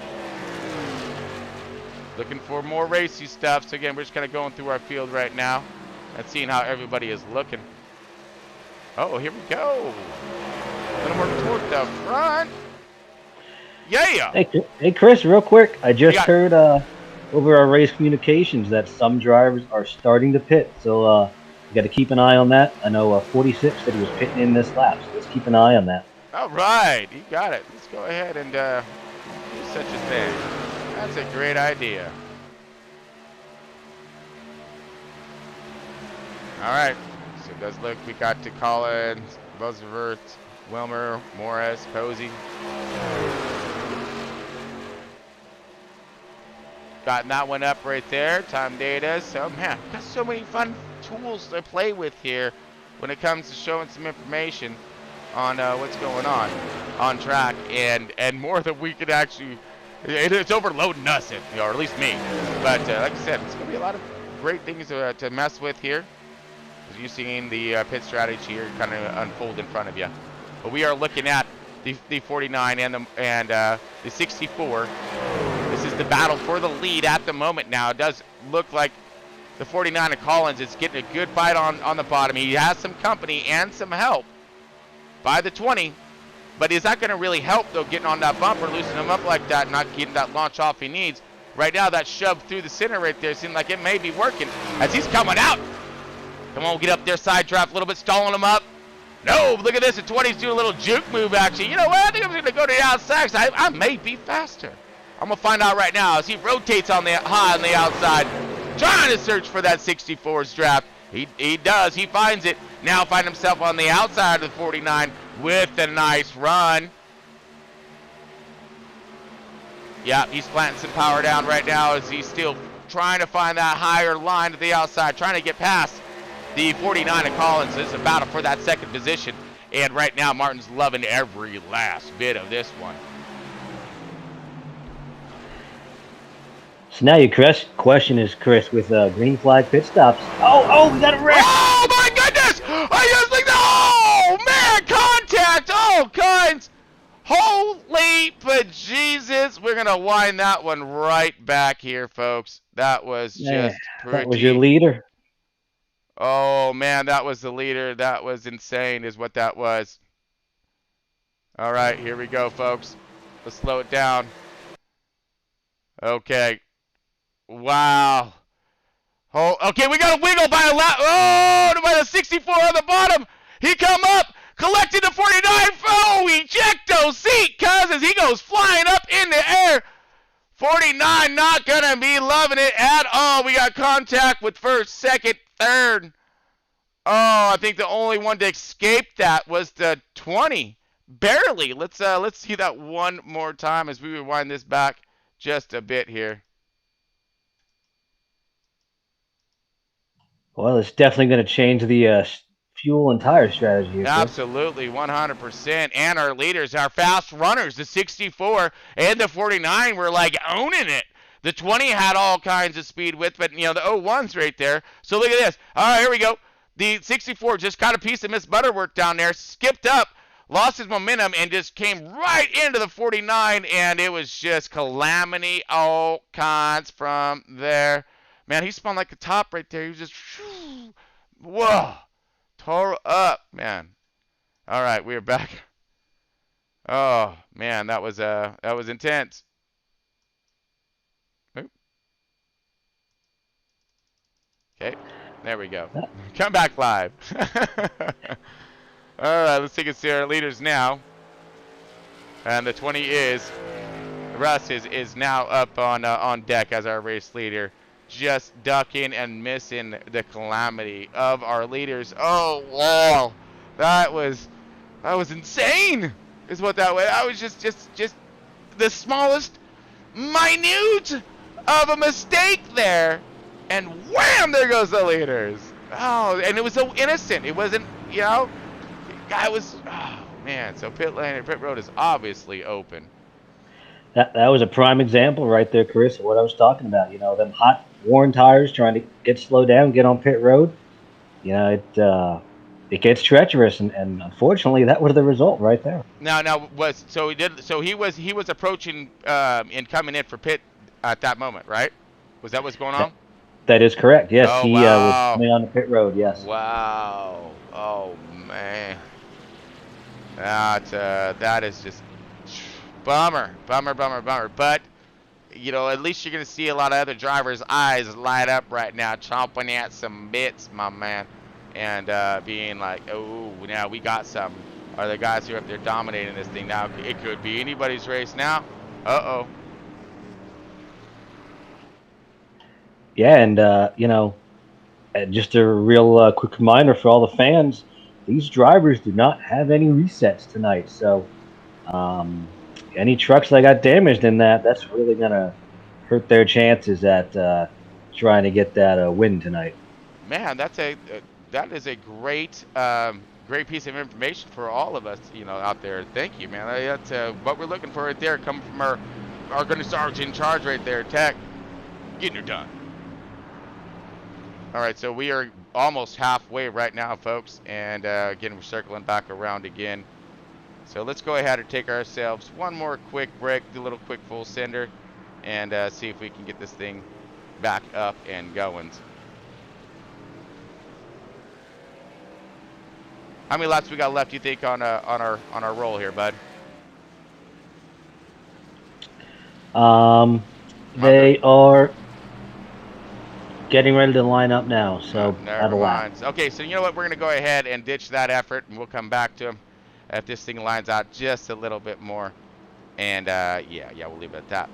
Looking for more racy stuff. So again, we're just kind of going through our field right now and seeing how everybody is looking. Oh, here we go. A little more toward the front. Yeah. Hey, Chris, real quick. I just heard over our race communications that some drivers are starting to pit. So you got to keep an eye on that. I know 46 said he was pitting in this lap. So let's keep an eye on that. All right. You got it. Let's go ahead and do such a thing. That's a great idea. All right. So it does look we got to Collins, Buzzworth, Wilmer, Morris, Posey. Gotten that one up right there. Time data. So man, got so many fun tools to play with here when it comes to showing some information on what's going on track and more that we could actually. It's overloading us, or at least me. But like I said, it's gonna be a lot of great things to mess with here. As you're seeing the pit strategy here kind of unfold in front of you. But we are looking at the 49 and the 64. This is the battle for the lead at the moment now. It does look like the 49 of Collins is getting a good fight on the bottom. He has some company and some help by the 20. But is that going to really help, though, getting on that bumper, loosening him up like that, not getting that launch off he needs? Right now, that shove through the center right there seems like it may be working as he's coming out. Come on, get up there, side draft a little bit, stalling him up. No, look at this. The 20's doing a little juke move, actually. You know what? I think I'm going to go to the outside. I may be faster. I'm going to find out right now as he rotates on the high on the outside, trying to search for that 64's draft. He does. He finds it. Now find himself on the outside of the 49 with a nice run. Yeah, he's planting some power down right now as he's still trying to find that higher line to the outside, trying to get past the 49 of Collins. This is a battle for that second position. And right now, Martin's loving every last bit of this one. So now your question is, Chris, with green flag pit stops. Oh, we got a wreck! Oh my goodness! I just think oh man, contact, all kinds. Holy bejesus! We're gonna wind that one right back here, folks. That was just pretty. That was your leader. Oh man, that was the leader. That was insane, is what that was. All right, here we go, folks. Let's slow it down. Okay. Wow. Oh, okay, we got a wiggle by a by the 64 on the bottom. He come up, collected the 49. Oh, ejecto seat, cuz as he goes flying up in the air. 49 not gonna be loving it at all. We got contact with first, second, third. Oh, I think the only one to escape that was the 20. Barely. Let's see that one more time as we rewind this back just a bit here. Well, it's definitely going to change the fuel and tire strategy here, Chris. Absolutely, 100%. And our leaders, our fast runners, the 64 and the 49 were like owning it. The 20 had all kinds of speed width, but, you know, the 01's right there. So look at this. All right, here we go. The 64 just caught a piece of Miss Butterworth down there, skipped up, lost his momentum, and just came right into the 49, and it was just calamity all kinds from there. Man, he spun like a top right there. He was just, whoa, tore up, man. All right, we are back. Oh man, that was intense. Oop. Okay, there we go. Come back live. All right, let's take a see our leaders now. And the 20 is Russ is now up on deck as our race leader. Just ducking and missing the calamity of our leaders. Oh wow, that was insane, is what that was. I was just the smallest, minute of a mistake there, and wham, there goes the leaders. Oh, and it was so innocent. It wasn't, you know, guy was. Oh man, so pit lane and pit road is obviously open. That was a prime example right there, Chris, of what I was talking about. You know, them hot, worn tires trying to get slowed down, get on pit road. You know, it gets treacherous, and unfortunately, that was the result right there. Now he was approaching and coming in for pit at that moment, right? Was that what's going on? That is correct. Yes, Oh, he wow. was coming on the pit road. Yes. Wow. Oh man. That is just bummer. But you know, at least you're gonna see a lot of other drivers' eyes light up right now, chomping at some bits, my man, and being like, oh, now we got some. Are the guys who are up there dominating this thing now? It could be anybody's race now. Uh-oh. Yeah, and you know, just a real quick reminder for all the fans: these drivers do not have any resets tonight. So, any trucks that got damaged in that's really gonna hurt their chances at trying to get that win tonight. Man, that is a great great piece of information for all of us, you know, out there. Thank you, man. That's what we're looking for right there, coming from our gunner sergeant in charge right there, Tech. Getting her done. All right, so we are almost halfway right now, folks, and again, we're circling back around again. So let's go ahead and take ourselves one more quick break, do a little quick full sender, and see if we can get this thing back up and going. How many laps we got left, you think, on our roll here, bud? They are getting ready to line up now, so Never mind. Okay, so you know what? We're going to go ahead and ditch that effort, and we'll come back to them if this thing lines out just a little bit more. And, yeah, we'll leave it at that.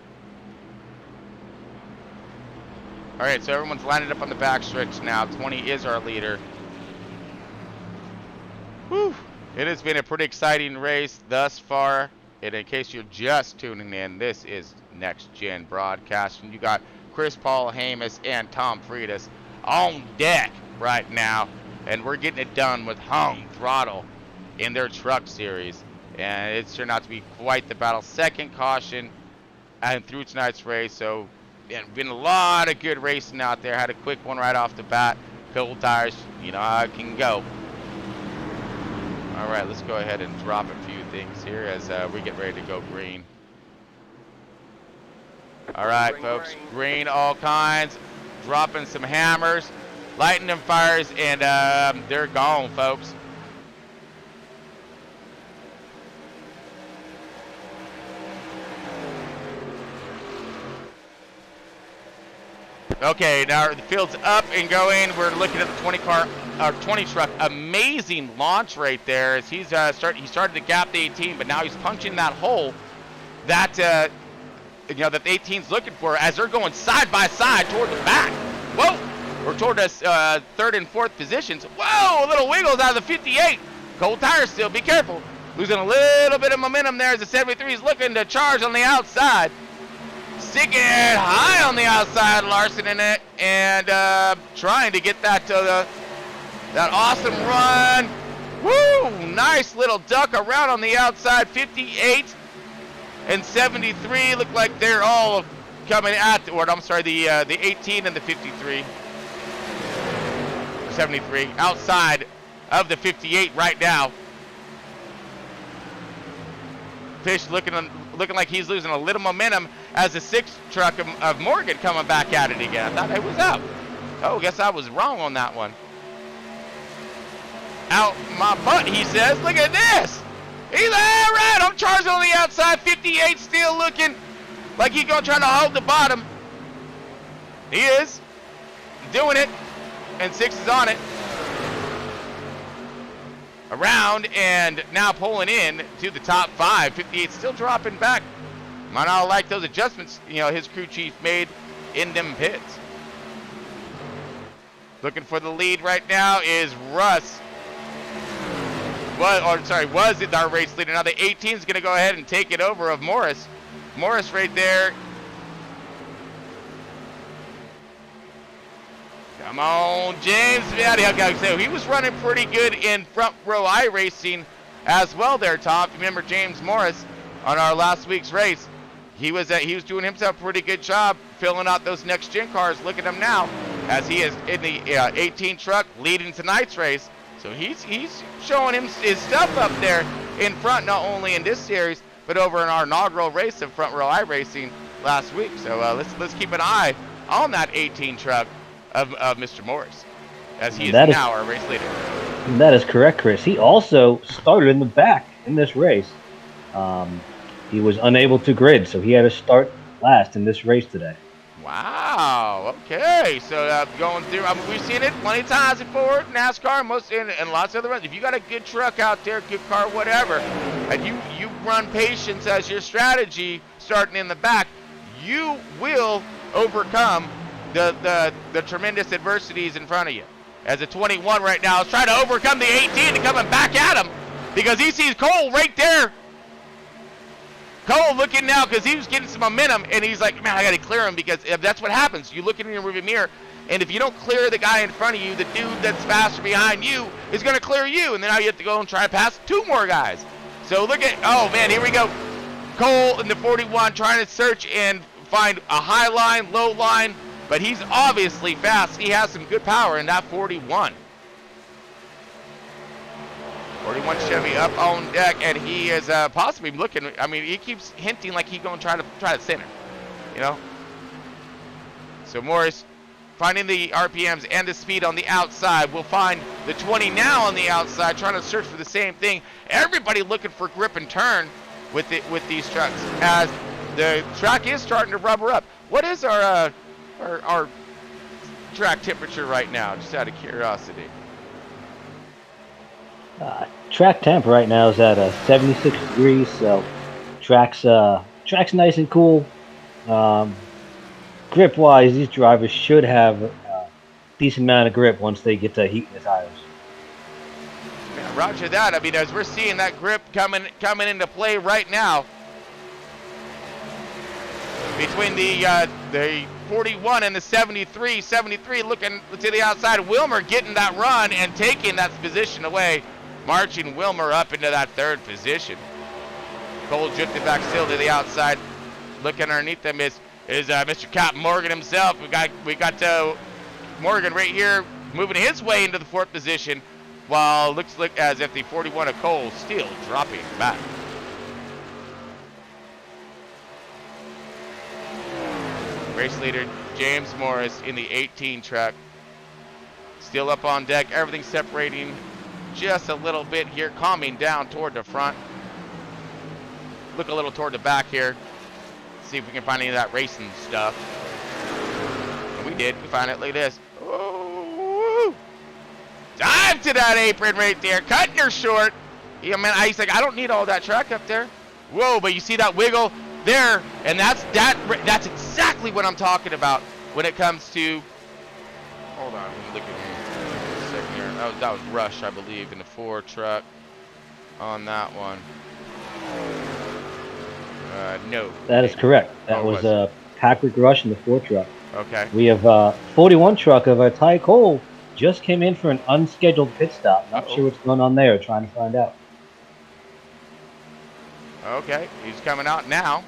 All right, so everyone's lining up on the backstretch now. 20 is our leader. Whew. It has been a pretty exciting race thus far. And in case you're just tuning in, this is Next Gen Broadcast, and you got Chris Paul Hamas and Tom Freitas on deck right now, and we're getting it done with Hung Throttle in their truck series, and it's turned out to be quite the battle. Second caution and through tonight's race, so been a lot of good racing out there. Had a quick one right off the bat. Cold tires, you know how it can go. All right, let's go ahead and drop a few things here as we get ready to go green. All right, folks, green all kinds. Dropping some hammers, lighting them fires, and they're gone, folks. Okay, now the field's up and going. We're looking at the 20 truck. Amazing launch right there as he started to gap the 18, but now he's punching that hole that that the 18's looking for as they're going side by side toward the back. Whoa, we're toward us third and fourth positions. Whoa, a little wiggles out of the 58. Cold tires still. Be careful. Losing a little bit of momentum there as the 73 is looking to charge on the outside. Sticking it high on the outside, Larson in it, and trying to get that that awesome run. Woo! Nice little duck around on the outside. 58 and 73 look like they're all coming at, or I'm sorry, the 18 and the 53, 73 outside of the 58 right now. Fish looking like he's losing a little momentum as the 6th truck of Morgan coming back at it again. I thought it was out. Oh, guess I was wrong on that one. Out my butt, he says. Look at this. He's all right. I'm charging on the outside. 58 still looking like he's going to try to hold the bottom. He is doing it, and 6 is on it. Around and now pulling in to the top 5. 58 still dropping back. Might not like those adjustments, his crew chief made in them pits. Looking for the lead right now is Russ. Was it our race leader? Now the 18 is going to go ahead and take it over of Morris. Morris right there. Come on, James. He was running pretty good in front row iRacing as well there, Tom. Remember James Morris on our last week's race. He was doing himself a pretty good job filling out those next gen cars. Look at him now as he is in the 18 truck leading tonight's race. So he's showing his stuff up there in front, not only in this series, but over in our inaugural race of front row iRacing last week. So let's keep an eye on that 18 truck of Mr. Morris, as he is now our race leader. That is correct, Chris. He also started in the back in this race. He was unable to grid, so he had to start last in this race today. Wow. Okay. So going through, we've seen it plenty of times before, NASCAR, and lots of other runs. If you got a good truck out there, good car, whatever, and you run patience as your strategy starting in the back, you will overcome the tremendous adversities in front of you. As a 21 right now is trying to overcome the 18 and coming back at him because he sees Cole right there. Cole looking now because he was getting some momentum, and he's like, man, I got to clear him, because that's what happens. You look in your rearview mirror, and if you don't clear the guy in front of you, the dude that's faster behind you is going to clear you, and then now you have to go and try to pass 2 more guys. So look at, oh man, here we go. Cole in the 41 trying to search and find a high line, low line, but he's obviously fast. He has some good power in that 41. 41 Chevy up on deck, and he is possibly looking. I mean, he keeps hinting like he's going to try to center, So Morris finding the RPMs and the speed on the outside. We'll find the 20 now on the outside, trying to search for the same thing. Everybody looking for grip and turn with these trucks as the track is starting to rubber up. What is our track temperature right now, just out of curiosity? Track temp right now is at 76 degrees, so track's nice and cool. Grip wise, these drivers should have a decent amount of grip once they get to heat in the tires. Yeah, roger that. I mean, as we're seeing that grip coming into play right now, between the 41 and the 73. 73 looking to the outside. Wilmer getting that run and taking that position away, marching Wilmer up into that third position. Cole drifted back still to the outside. Looking underneath them is Mr. Cap Morgan himself. We got Morgan right here moving his way into the fourth position, while it looks like as if the 41 of Cole still dropping back. Race leader James Morris in the 18 truck. Still up on deck, everything separating just a little bit here, calming down toward the front. Look a little toward the back here. See if we can find any of that racing stuff. And we did. We found it. Look at this. Oh, dive to that apron right there. Cutting her short. Yeah, man, he's like, I don't need all that track up there. Whoa, but you see that wiggle there, and that's exactly what I'm talking about when it comes to. Hold on, let me look at here for a second here. That was Rush, I believe, in the 4 truck on that one. No. That is correct. That was Patrick Rush in the 4 truck. Okay. We have 41 truck of Ty Cole just came in for an unscheduled pit stop. Not sure what's going on there. Trying to find out. Okay, he's coming out now.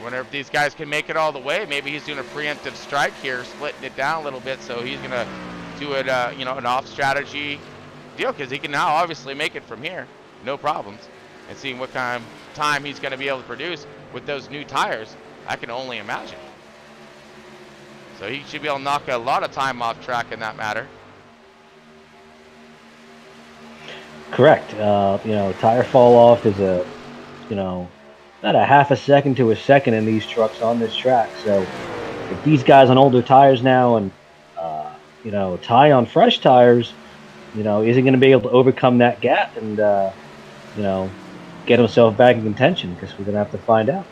Wonder if these guys can make it all the way. Maybe he's doing a preemptive strike here, splitting it down a little bit, so he's gonna do it, an off strategy deal, because he can now obviously make it from here, no problems. And seeing what kind of time he's gonna be able to produce with those new tires, I can only imagine. So he should be able to knock a lot of time off track in that matter. Correct. Tire fall off is not a half a second to a second in these trucks on this track. So if these guys on older tires now and, Ty on fresh tires, isn't going to be able to overcome that gap and, get himself back in contention, because we're going to have to find out.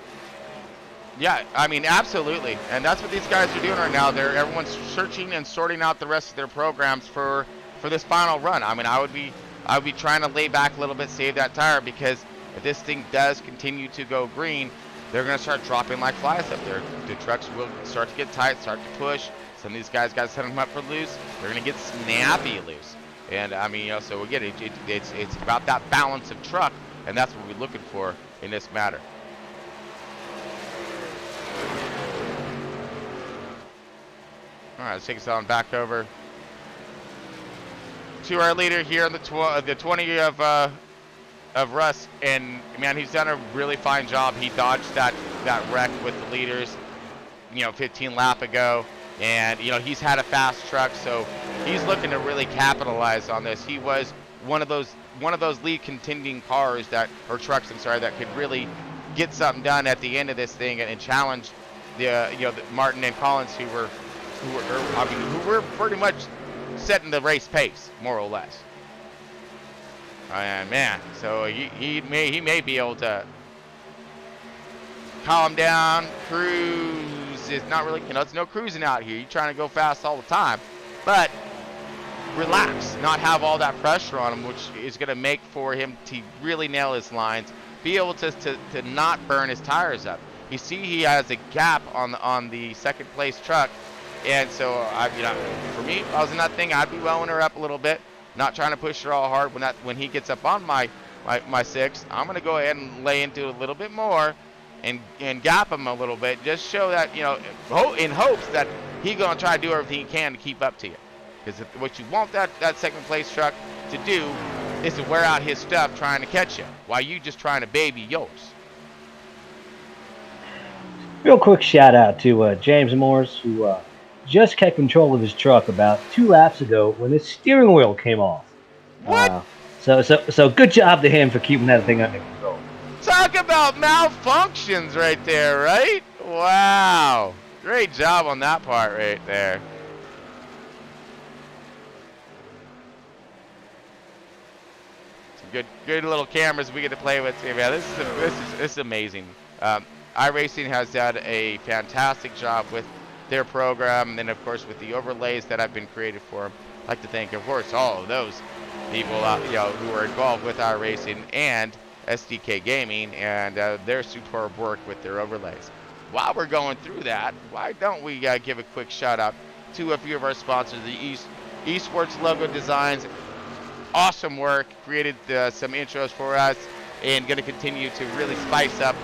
Yeah, I mean, absolutely. And that's what these guys are doing right now. Everyone's searching and sorting out the rest of their programs for this final run. I mean, I would be trying to lay back a little bit, save that tire, because if this thing does continue to go green, they're going to start dropping like flies up there. The trucks will start to get tight, start to push. Some of these guys got to set them up for loose. They're going to get snappy loose. And, I mean, so again, it's about that balance of truck, and that's what we're looking for in this matter. All right, let's take us on back over to our leader here on the 20 of Russ, and man, he's done a really fine job. He dodged that wreck with the leaders, 15 lap ago, and he's had a fast truck, so he's looking to really capitalize on this. He was one of those lead contending cars trucks that could really get something done at the end of this thing and challenge the Martin and Collins who were pretty much setting the race pace, more or less. And man, so he may be able to calm down. Cruise is not really, it's no cruising out here. You're trying to go fast all the time, but relax, not have all that pressure on him, which is going to make for him to really nail his lines, be able to not burn his tires up. You see, he has a gap on the second place truck. And so, for me, if I was in that thing, I'd be welling her up a little bit, not trying to push her all hard. When he gets up on my 6, I'm going to go ahead and lay into it a little bit more and gap him a little bit. Just show that, in hopes that he's going to try to do everything he can to keep up to you. Because what you want that second place truck to do is to wear out his stuff trying to catch you, while you just trying to baby yours. Real quick shout out to James Morris, who just kept control of his truck about 2 laps ago when his steering wheel came off. What? So good job to him for keeping that thing under control. Talk about malfunctions right there, right? Wow. Great job on that part right there. Some good little cameras we get to play with. Yeah, this is amazing. iRacing has done a fantastic job with their program, and then of course with the overlays that have been created for them. I'd like to thank, of course, all of those people who are involved with iRacing and SDK Gaming and their superb work with their overlays. While we're going through that, why don't we give a quick shout out to a few of our sponsors, the Esports logo designs. Awesome work, created some intros for us, and going to continue to really spice up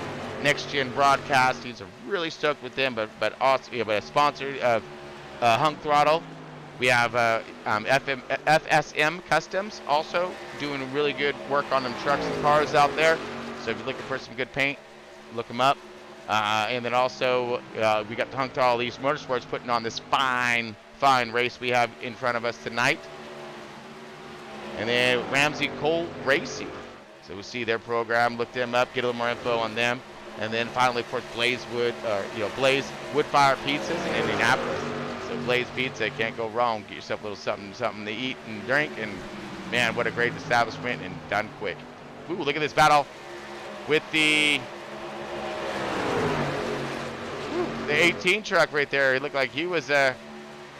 next gen broadcasting. So really stoked with them, but also we have a sponsor of THROTTLE. We have FSM Customs also doing really good work on them trucks and cars out there. So if you're looking for some good paint, look them up. And then also we got the THROTTLE East Motorsports putting on this fine race we have in front of us tonight. And then Ramsey Cole Racing. So we see their program, look them up, get a little more info on them. And then finally, of course, Blaze Blaze Wood-Fire Pizzas in Indianapolis. So Blaze Pizza, can't go wrong. Get yourself a little something to eat and drink. And man, what a great establishment and done quick. Ooh, look at this battle with the 18 truck right there. He looked like he was a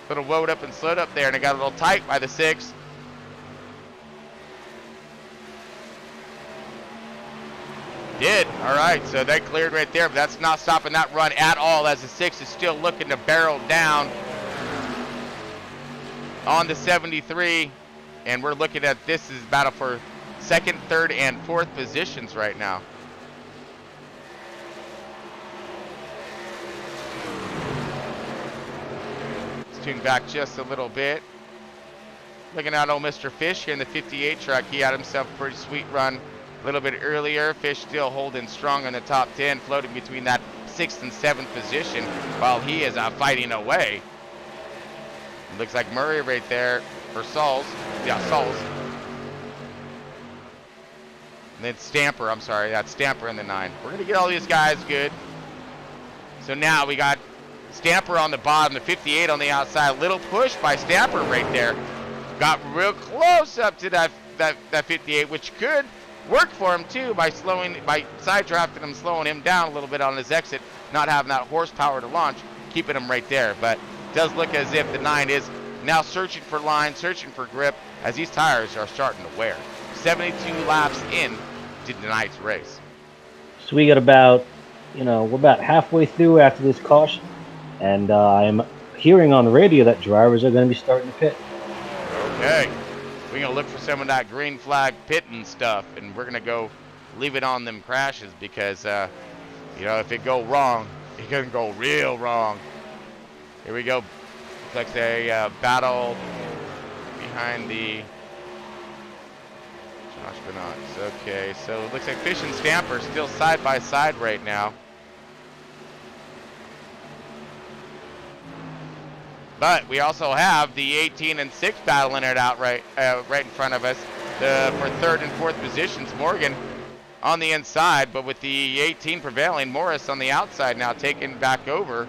little woed up and slowed up there, and it got a little tight by the 6. Did. All right, so that cleared right there, but that's not stopping that run at all as the 6 is still looking to barrel down on the 73, and we're looking at this is battle for 2nd, 3rd, and 4th positions right now. Let's tune back just a little bit. Looking at old Mr. Fish here in the 58 truck. He had himself a pretty sweet run a little bit earlier. Fish still holding strong in the top 10, floating between that 6th and 7th position while he is fighting away. It looks like Murray right there for Sauls. Yeah, Sauls. And then Stamper, I'm sorry, that's Stamper in the 9. We're going to get all these guys good. So now we got Stamper on the bottom, the 58 on the outside. Little push by Stamper right there. Got real close up to that 58, which could work for him too by side drafting him, slowing him down a little bit on his exit, not having that horsepower to launch, keeping him right there. But it does look as if the 9 is now searching for line, searching for grip, as these tires are starting to wear. 72 laps in to tonight's race. So we got about, we're about halfway through after this caution, and I'm hearing on the radio that drivers are going to be starting to pit. Okay. We're going to look for some of that green flag pitting stuff, and we're going to go leave it on them crashes because, if it go wrong, it can go real wrong. Here we go. Looks like they battle behind the Josh Benots. Okay, so it looks like Fish and Stamper still side by side right now. But we also have the 18 and 6 battling it out right in front of us for 3rd and 4th positions. Morgan on the inside, but with the 18 prevailing, Morris on the outside now taking back over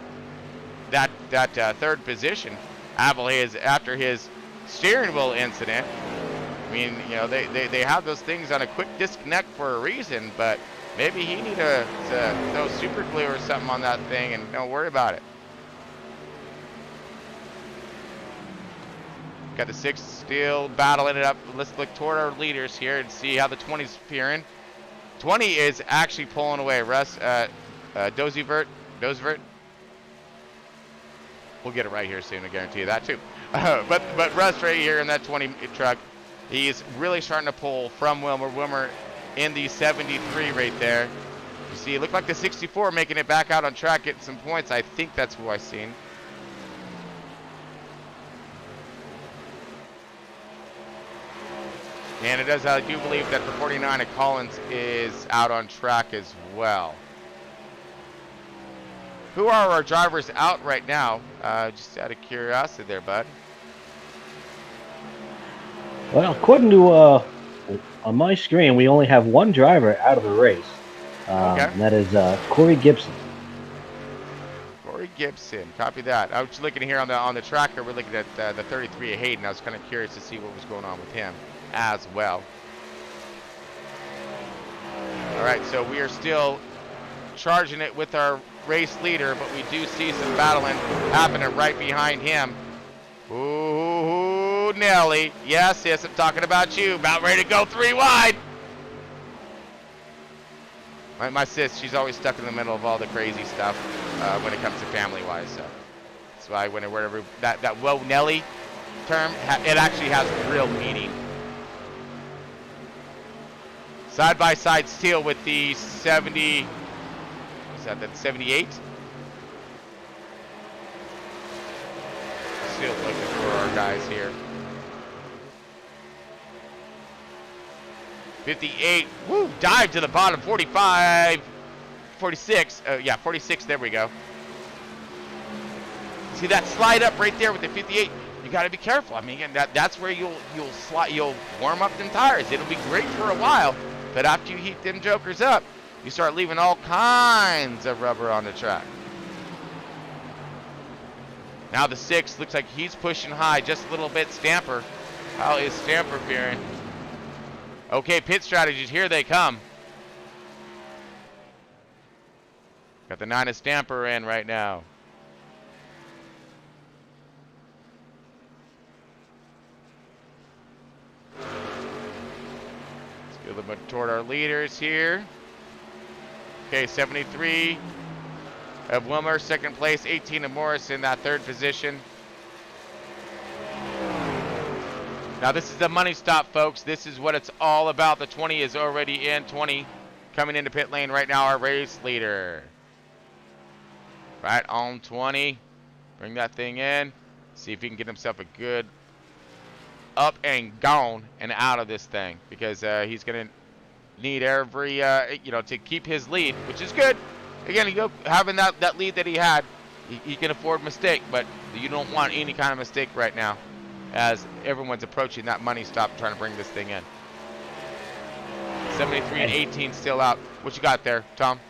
that 3rd position. After his steering wheel incident. I mean, they have those things on a quick disconnect for a reason, but maybe he need to throw super glue or something on that thing and don't worry about it. Got the 6 still battling it up. Let's look toward our leaders here and see how the 20's faring. 20 is actually pulling away. Russ, Dozivert. We'll get it right here soon, I guarantee you that too. But Russ right here in that 20 truck, he's really starting to pull from Wilmer. Wilmer in the 73 right there. You see, it looked like the 64 making it back out on track, getting some points. I think that's who I seen. And it does, I do believe that the 49 at Collins is out on track as well. Who are our drivers out right now? Just out of curiosity there, bud. Well, according to on my screen, we only have one driver out of the race. Okay. And that is Corey Gibson. Corey Gibson, copy that. I was looking here on the tracker. We're looking at the 33 of Hayden. I was kind of curious to see what was going on with him as well. All right, so we are still charging it with our race leader, but we do see some battling happening right behind him. Ooh, Nelly. Yes, I'm talking about you. About ready to go 3 wide. My sis, she's always stuck in the middle of all the crazy stuff when it comes to family-wise. So that's why whenever that "whoa Nelly" term, it actually has real meaning. Side-by-side steal with the 70. Is that 78? Still looking for our guys here. 58. Woo! Dive to the bottom. 45. 46. Yeah, 46. There we go. See that slide up right there with the 58? You got to be careful. I mean, again, that's where you'll warm up them tires. It'll be great for a while, but after you heat them jokers up, you start leaving all kinds of rubber on the track. Now the 6 looks like he's pushing high just a little bit. Stamper. How is Stamper faring? Okay, pit strategies. Here they come. Got the 9 of Stamper in right now. Let's go a little bit toward our leaders here. Okay, 73 of Wilmer, second place. 18 of Morris in that third position. Now this is the money stop, folks. This is what it's all about. The 20 is already in. 20 coming into pit lane right now, our race leader. Right on 20. Bring that thing in. See if he can get himself a good up and gone and out of this thing, because he's going to need every, to keep his lead, which is good. Again, having that lead that he had, he can afford mistake, but you don't want any kind of mistake right now, as everyone's approaching that money stop trying to bring this thing in. 73 and 18 still out. What you got there, Tom?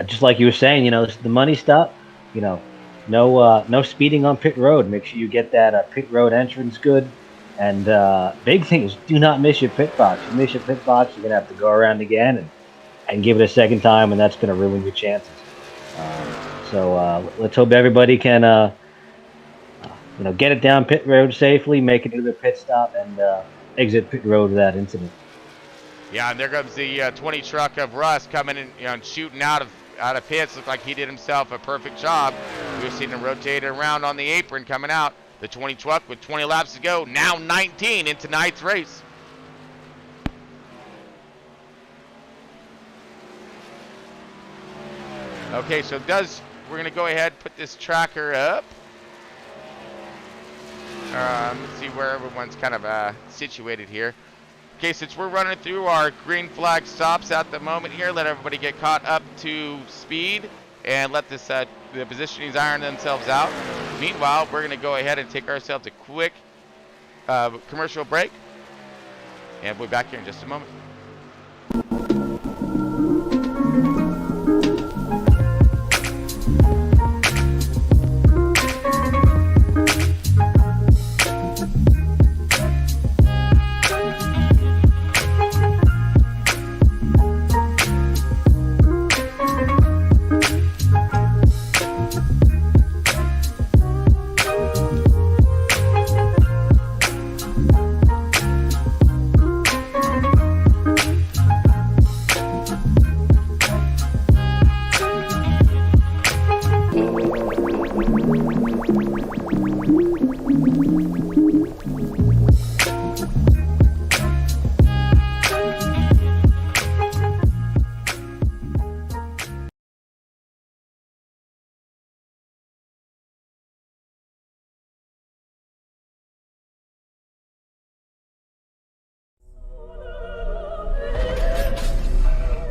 Just like you were saying, this is the money stop. No speeding on pit road. Make sure you get that pit road entrance good. And big thing is, do not miss your pit box. If you miss your pit box, you're gonna have to go around again and give it a second time, and that's gonna ruin your chances. So let's hope everybody can get it down pit road safely, make it to the pit stop, and exit pit road without incident. Yeah, and there comes the 20 truck of Russ coming in, and shooting out of pits. Looked like he did himself a perfect job. We were seeing him rotate around on the apron coming out. The 20 truck with 20 laps to go. Now 19 in tonight's race. Okay, so we're going to go ahead and put this tracker up. Let's see where everyone's kind of situated here. Okay, since we're running through our green flag stops at the moment here, let everybody get caught up to speed and let this the positionings iron themselves out. Meanwhile, we're going to go ahead and take ourselves a quick commercial break, and we'll be back here in just a moment.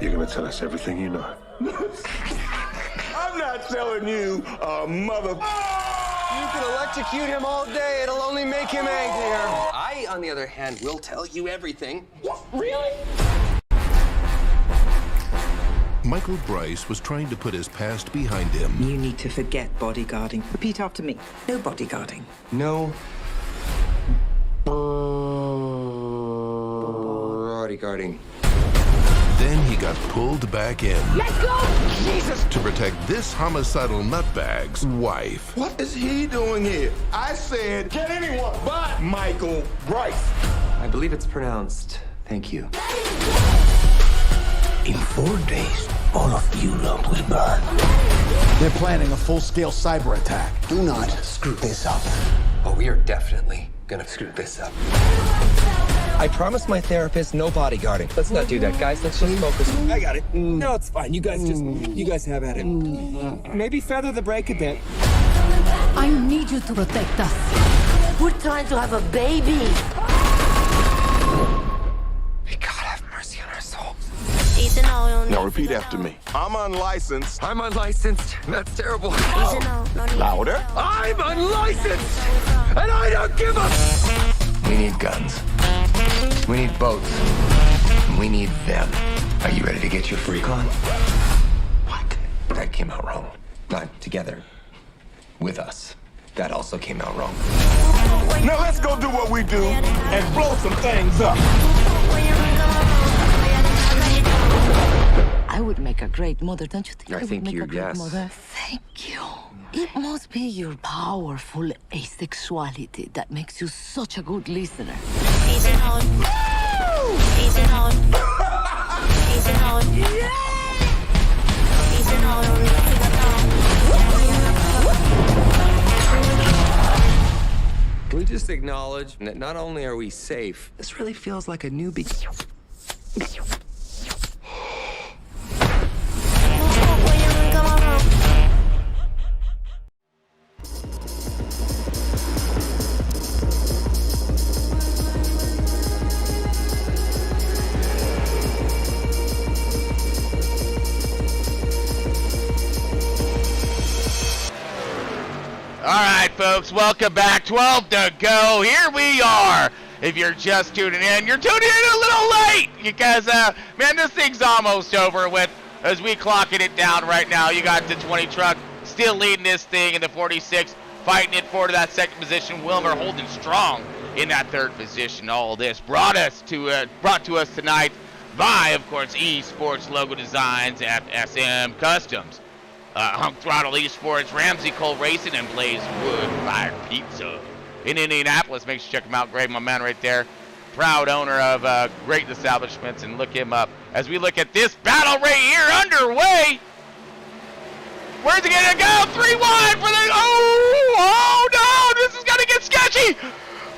You're gonna tell us everything you know. I'm not telling you, mother. You can electrocute him all day. It'll only make him angrier. I, on the other hand, will tell you everything. What? Really? Michael Bryce was trying to put his past behind him. You need to forget bodyguarding. Repeat after me. No bodyguarding. No. Bodyguarding. Then he got pulled back in. Let's go! Jesus! To protect this homicidal nutbag's wife. What is he doing here? I said, get anyone but Michael Bryce. I believe it's pronounced, thank you. In 4 days, all of Europe will burn. They're planning a full-scale cyber attack. Do not screw this up. Oh, we are definitely gonna screw this up. I promised my therapist no bodyguarding. Let's not do that, guys. Let's just focus. I got it. No, it's fine. You guys have at it. Maybe feather the brake a bit. I need you to protect us. We're trying to have a baby. May God have mercy on our souls. Now repeat after me. I'm unlicensed. I'm unlicensed. That's terrible. Louder. I'm unlicensed, and I don't give a... We need guns. We need boats. We need them. Are you ready to get your freak on? What? That came out wrong. Not together. With us. That also came out wrong. Now let's go do what we do and blow some things up. I would make a great mother, don't you think? I think would make you, a great yes. Mother? Thank you. It must be your powerful asexuality that makes you such a good listener. Can we just acknowledge that not only are we safe, this really feels like a new beginning. All right, folks, welcome back. 12 to go. Here we are. If you're just tuning in, you're tuning in a little late because, man, this thing's almost over with as we clocking it down right now. You got the 20 truck still leading this thing in the 46, fighting it forward to that second position. Wilmer holding strong in that third position. All this brought to us tonight by, of course, Esports Logo Designs at SM Customs. Throttle Esports, Ramsey Cole Racing, and Blaze Wood Fire Pizza in Indianapolis. Make sure you check him out. Great, my man right there. Proud owner of great establishments, and look him up as we look at this battle right here underway. Where's it gonna go? 3 wide for the. Oh no! This is gonna get sketchy.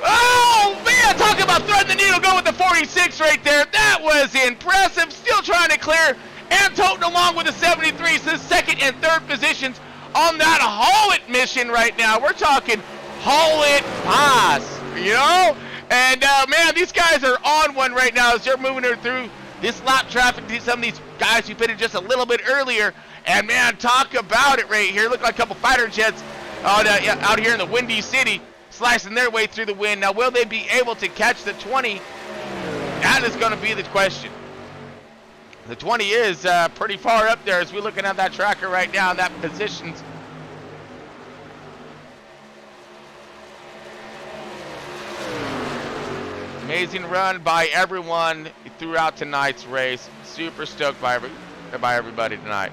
Oh man! Talking about threading the needle. Go with the 46 right there. That was impressive. Still trying to clear. And toting along with the 73, so second and third positions on that haul it mission right now. We're talking haul it pass, you know? And man, these guys are on one right now as they're moving through this lap traffic. Some of these guys who pitted just a little bit earlier. And man, talk about it right here. Look like a couple fighter jets out here in the Windy City, slicing their way through the wind. Now, will they be able to catch the 20? That is going to be the question. The 20 is pretty far up there as we're looking at that tracker right now, that positions. Amazing run by everyone throughout tonight's race. Super stoked by everybody tonight.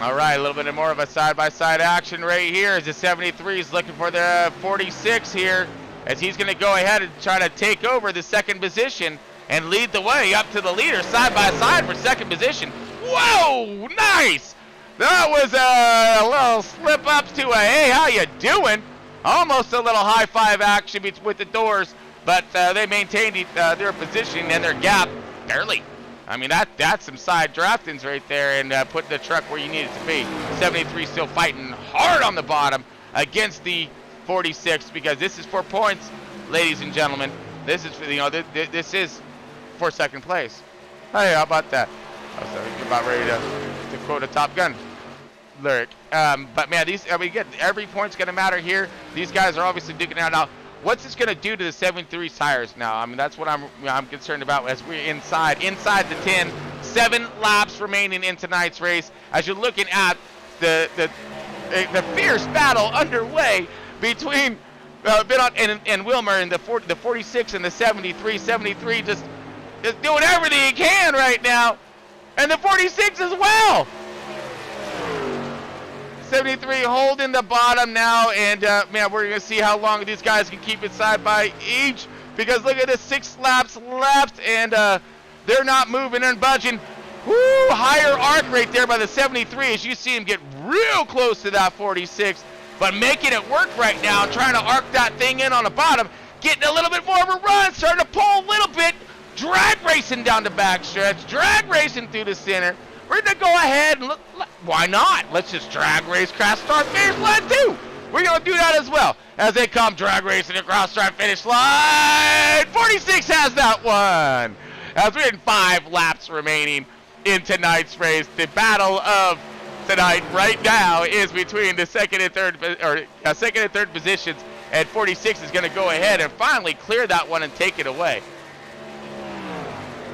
All right, a little bit more of a side-by-side action right here as the 73 is looking for the 46 here as he's going to go ahead and try to take over the second position and lead the way up to the leader side-by-side for second position. Whoa, nice! That was a little slip-ups to a hey, how you doing? Almost a little high-five action with the doors, but they maintained their position and their gap barely. I mean, that's some side draftings right there and putting the truck where you need it to be. 73 still fighting hard on the bottom against the 46 because this is for points, ladies and gentlemen. This is for, this is for second place. Hey, how about that? I was about ready to quote a Top Gun lyric. But man, every point's gonna matter here. These guys are obviously duking out now. What's this going to do to the 73 tires now? I mean, that's what I'm concerned about as we're inside the 10. 7 laps remaining in tonight's race. As you're looking at the fierce battle underway between Binot and Wilmer and the 46 and the 73. 73 just doing everything he can right now, and the 46 as well. 73 holding the bottom now, and man, we're gonna see how long these guys can keep it side by each, because look at this, 6 laps left, and they're not moving and budging. Woo, higher arc right there by the 73 as you see him get real close to that 46, but making it work right now, trying to arc that thing in on the bottom, getting a little bit more of a run, starting to pull a little bit, drag racing down the backstretch, drag racing through the center. We're gonna go ahead and look, why not? Let's just drag race, crash, start, finish line too. We're gonna do that as well as they come drag racing across start, finish line. 46 has that one. As we're in 5 laps remaining in tonight's race, the battle of tonight right now is between the second and third positions, and 46 is gonna go ahead and finally clear that one and take it away.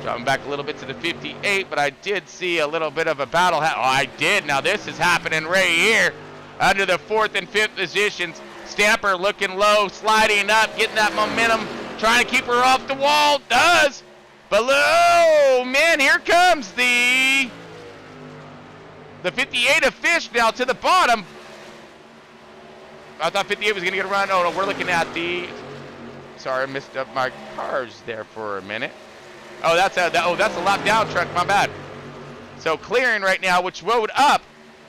Dropping back a little bit to the 58, but I did see a little bit of a battle. Oh, I did. Now this is happening right here. Under the 4th and 5th positions. Stamper looking low, sliding up, getting that momentum, trying to keep her off the wall. Does. Below, man, here comes the 58 of Fish now to the bottom. I thought 58 was going to get a run. Oh, no, we're looking at the... Sorry, I missed up my cars there for a minute. Oh, that's a lap down truck. My bad. So clearing right now, which rode up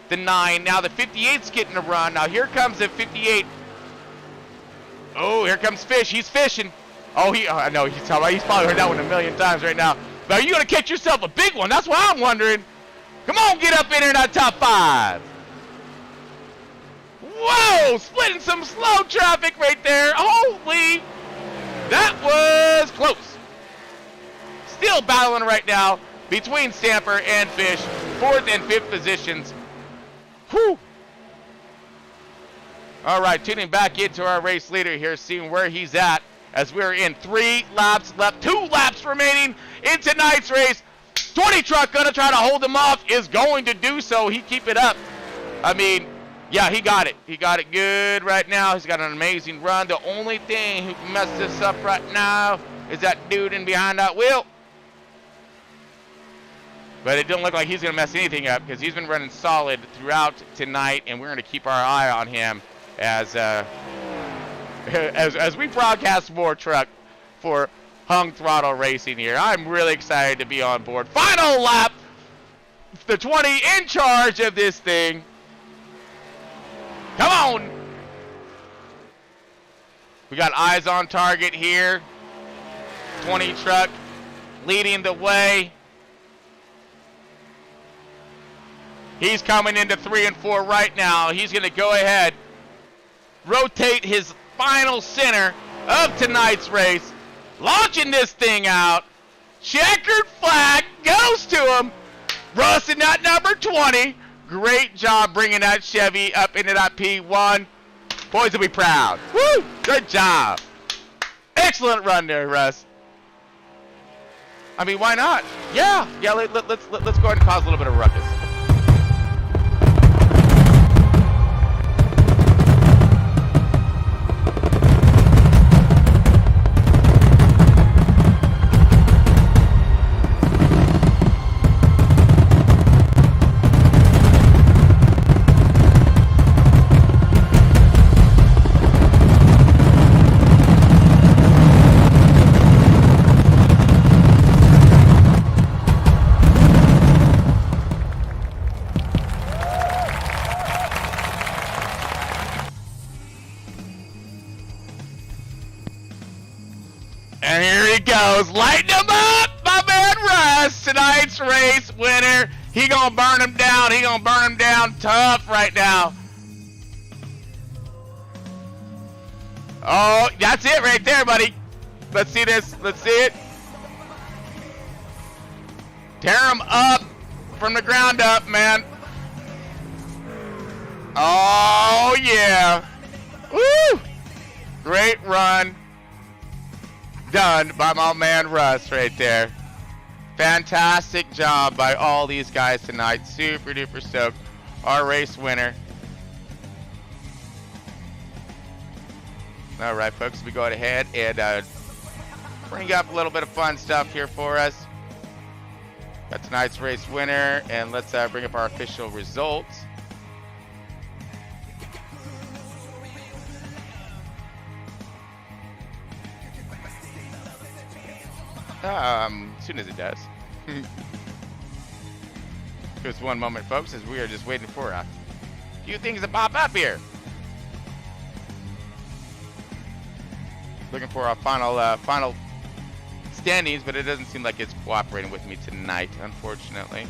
the 9. Now the 58's getting a run. Now here comes the 58. Oh, here comes Fish. He's fishing. Oh, I know he's probably heard that one a million times right now. But are you gonna catch yourself a big one? That's what I'm wondering. Come on, get up in there in that top 5. Whoa, splitting some slow traffic right there. Holy, that was close. Still battling right now between Stamper and Fish, 4th and 5th positions. Whew. All right, tuning back into our race leader here, seeing where he's at as we're in 3 laps left, 2 laps remaining in tonight's race. 20 truck gonna try to hold him off, is going to do so. He keep it up. I mean, yeah, he got it. He got it good right now. He's got an amazing run. The only thing who can mess this up right now is that dude in behind that wheel. But it don't look like he's going to mess anything up because he's been running solid throughout tonight, and we're going to keep our eye on him as we broadcast more truck for Hung Throttle Racing here. I'm really excited to be on board. Final lap, the 20 in charge of this thing. Come on. We got eyes on target here. 20 truck leading the way. He's coming into 3 and 4 right now. He's going to go ahead, rotate his final center of tonight's race, launching this thing out. Checkered flag goes to him. Russ in that number 20. Great job bringing that Chevy up into that P1. Boys will be proud. Woo! Good job. Excellent run there, Russ. I mean, why not? Yeah. Let's go ahead and cause a little bit of ruckus. And here he goes, lighting him up, my man Russ, tonight's race winner. He gonna burn him down. He gonna burn him down tough right now. Oh, that's it right there, buddy. Let's see this. Let's see it. Tear him up from the ground up, man. Oh, yeah. Woo! Great run. Done by my man Russ right there. Fantastic job by all these guys tonight. Super duper stoked. Our race winner. All right, folks, we go ahead and bring up a little bit of fun stuff here for us. Got tonight's race winner, and let's bring up our official results. As soon as it does. Just one moment, folks, as we are just waiting for a few things to pop up here. Looking for our final standings, but it doesn't seem like it's cooperating with me tonight, unfortunately.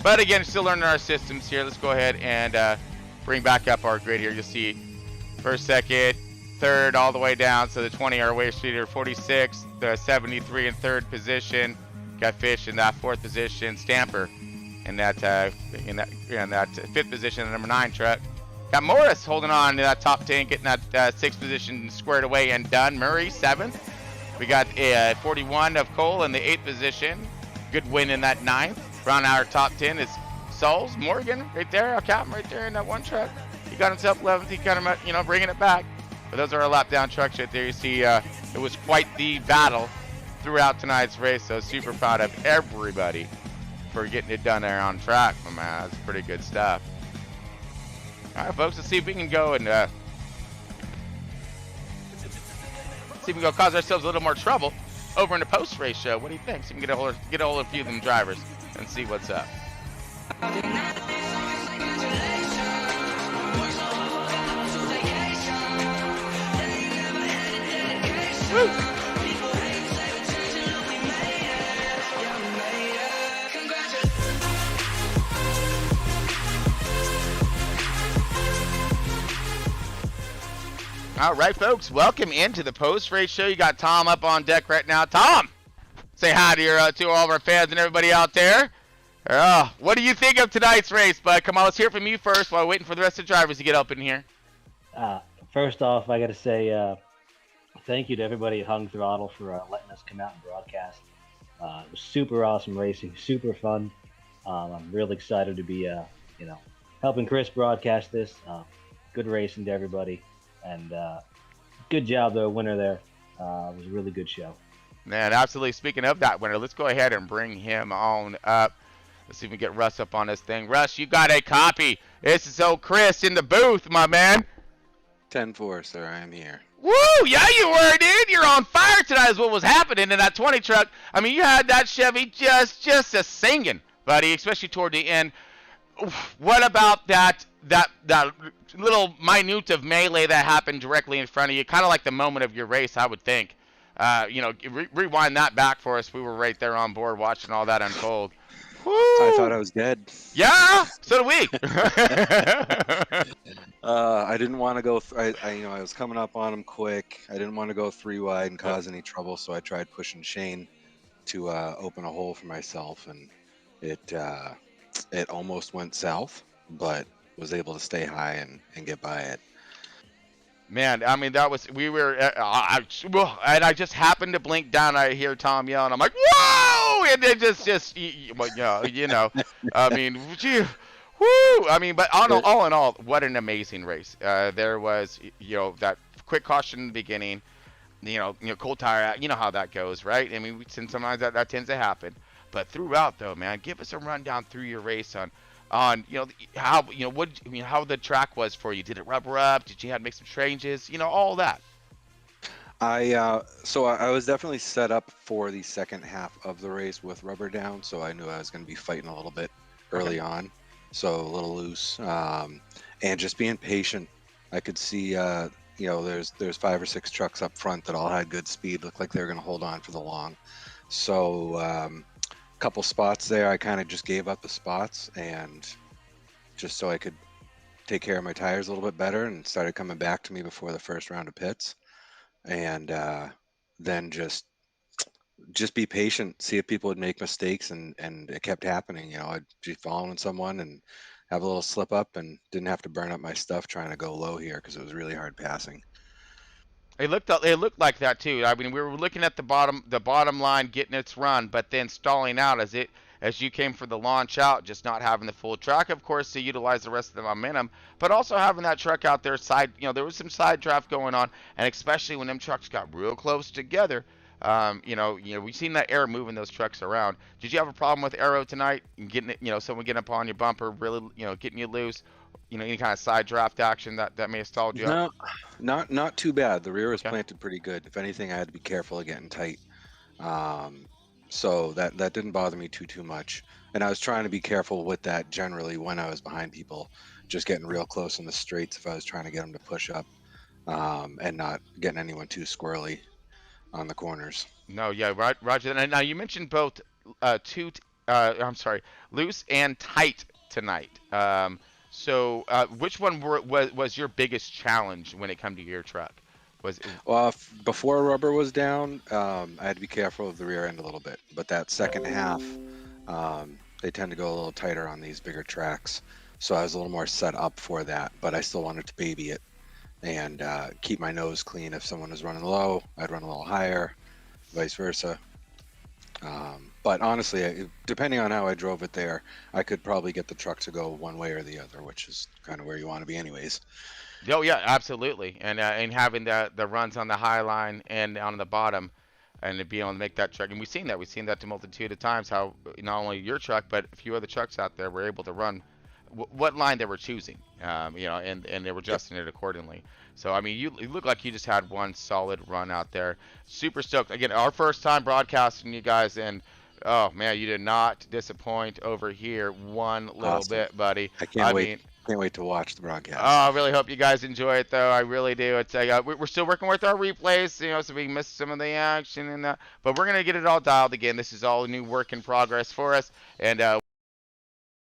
But again, still learning our systems here. Let's go ahead and bring back up our grid here. You'll see first, second, third, all the way down. So the 20 are Wave Streeter, 46, the 73 in third position. Got Fish in that fourth position. Stamper in that fifth position, the number 9 truck. Got Morris holding on to that top 10, getting that sixth position squared away and done. Murray 7th. We got 41 of Cole in the 8th position. Good win in that 9th. Round our top 10 is Souls Morgan right there. Our captain right there in that one truck. He got himself 11th. He kind of bringing it back. But those are our lap down trucks right there. You see, it was quite the battle throughout tonight's race. So super proud of everybody for getting it done there on track. Oh, man, that's pretty good stuff. All right, folks, let's see if we can go and see if we can go cause ourselves a little more trouble over in the post-race show. What do you think? So we can get a hold of a few of them drivers and see what's up. Woo! All right, folks, welcome into the post-race show. You got Tom up on deck right now. Tom, say hi to all of our fans and everybody out there. What do you think of tonight's race, bud? Come on, let's hear from you first while waiting for the rest of the drivers to get up in here. First off, I got to say thank you to everybody at Hung Throttle for letting us come out and broadcast. It was super awesome racing, super fun. I'm really excited to be, helping Chris broadcast this. Good racing to everybody. And good job, though, winner there. It was a really good show. Man, absolutely. Speaking of that winner, let's go ahead and bring him on up. Let's see if we can get Russ up on this thing. Russ, you got a copy. This is old Chris in the booth, my man. 10-4, sir. I am here. Woo! Yeah, you were, dude. You're on fire tonight is what was happening in that 20 truck. I mean, you had that Chevy just a singing, buddy, especially toward the end. What about that little minute of melee that happened directly in front of you? Kind of like the moment of your race, I would think. Rewind that back for us. We were right there on board watching all that unfold. Woo! I thought I was dead. Yeah, so do we. I didn't want to go. I was coming up on him quick. I didn't want to go 3 wide and cause any trouble, so I tried pushing Shane to open a hole for myself, and it almost went south, but was able to stay high and get by it. Man, I mean, and I just happened to blink down. I hear Tom yelling. I'm like, whoa! And it I mean, gee, woo! I mean, but all in all, what an amazing race. There was, that quick caution in the beginning, cold tire, you know how that goes, right? I mean, sometimes that tends to happen. But throughout, though, man, give us a rundown through your race on how the track was for you. Did it rubber up? Did you have to make some changes? All that. I was definitely set up for the second half of the race with rubber down, so I knew I was going to be fighting a little bit early on, so a little loose, and just being patient. I could see there's 5 or 6 trucks up front that all had good speed, looked like they were going to hold on for the long. So couple spots there, I kind of just gave up the spots, and just so I could take care of my tires a little bit better, and started coming back to me before the first round of pits, and then just be patient, see if people would make mistakes, and it kept happening. I'd be following someone and have a little slip up, and didn't have to burn up my stuff trying to go low here because it was really hard passing. It looked like that too. I mean, we were looking at the bottom line getting its run, but then stalling out as you came for the launch out, just not having the full track, of course, to utilize the rest of the momentum, but also having that truck out there there was some side draft going on, and especially when them trucks got real close together, we've seen that air moving those trucks around. Did you have a problem with aero tonight? Getting someone getting up on your bumper, really, getting you loose? Any kind of side draft action that may have stalled you up? Not too bad. The rear was planted pretty good. If anything, I had to be careful of getting tight. So that didn't bother me too much. And I was trying to be careful with that generally when I was behind people, just getting real close in the straights if I was trying to get them to push up, and not getting anyone too squirrely on the corners. No, yeah, Roger. Now you mentioned both I'm sorry, loose and tight tonight. So which one was your biggest challenge when it come to your truck? Well, before rubber was down, I had to be careful of the rear end a little bit. But that second half, they tend to go a little tighter on these bigger tracks. So I was a little more set up for that, but I still wanted to baby it and keep my nose clean. If someone was running low, I'd run a little higher, vice versa. But honestly, depending on how I drove it there, I could probably get the truck to go one way or the other, which is kind of where you want to be anyways. Oh yeah, absolutely. And having the runs on the high line and on the bottom, and to be able to make that truck. And we've seen that a multitude of times. How not only your truck but a few other trucks out there were able to run what line they were choosing. And they were adjusting it accordingly. So I mean, you look like you just had one solid run out there. Super stoked. Again, our first time broadcasting you guys, and oh man, you did not disappoint over here one little bit, buddy. I can't wait. Can't wait to watch the broadcast. Oh, I really hope you guys enjoy it, though. I really do. It's we're still working with our replays, so we missed some of the action and that, but we're gonna get it all dialed again. This is all a new work in progress for us, and man,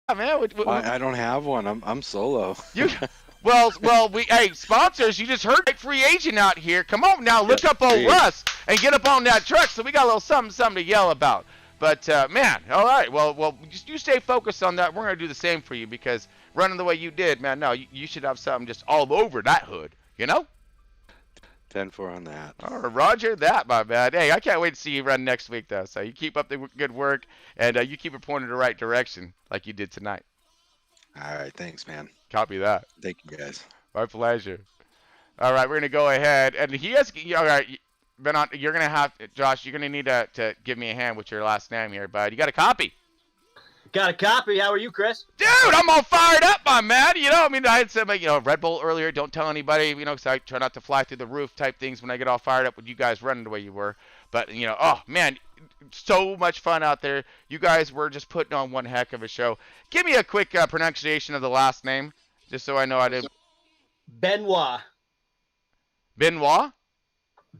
I don't have one. I'm solo. Well, hey, sponsors, you just heard free agent out here. Come on now, look up old Russ and get up on that truck. So we got a little something to yell about. But man, all right, well, just you stay focused on that. We're gonna do the same for you because running the way you did, man, no, you should have something just all over that hood, 10-4 on that. All right, Roger that, my man. Hey, I can't wait to see you run next week, though. So you keep up the good work, and you keep it pointed in the right direction like you did tonight. All right, thanks, man. Copy that. Thank you, guys. My pleasure. All right, we're gonna go ahead, and he has. All right, you're gonna have Josh. You're gonna need to give me a hand with your last name here, bud. You got a copy? Got a copy. How are you, Chris? Dude, I'm all fired up, my man. I had some, Red Bull earlier. Don't tell anybody, because I try not to fly through the roof type things when I get all fired up with you guys running the way you were. But, oh, man, so much fun out there. You guys were just putting on one heck of a show. Give me a quick pronunciation of the last name, just so I know I didn't. Benoit. Benoit?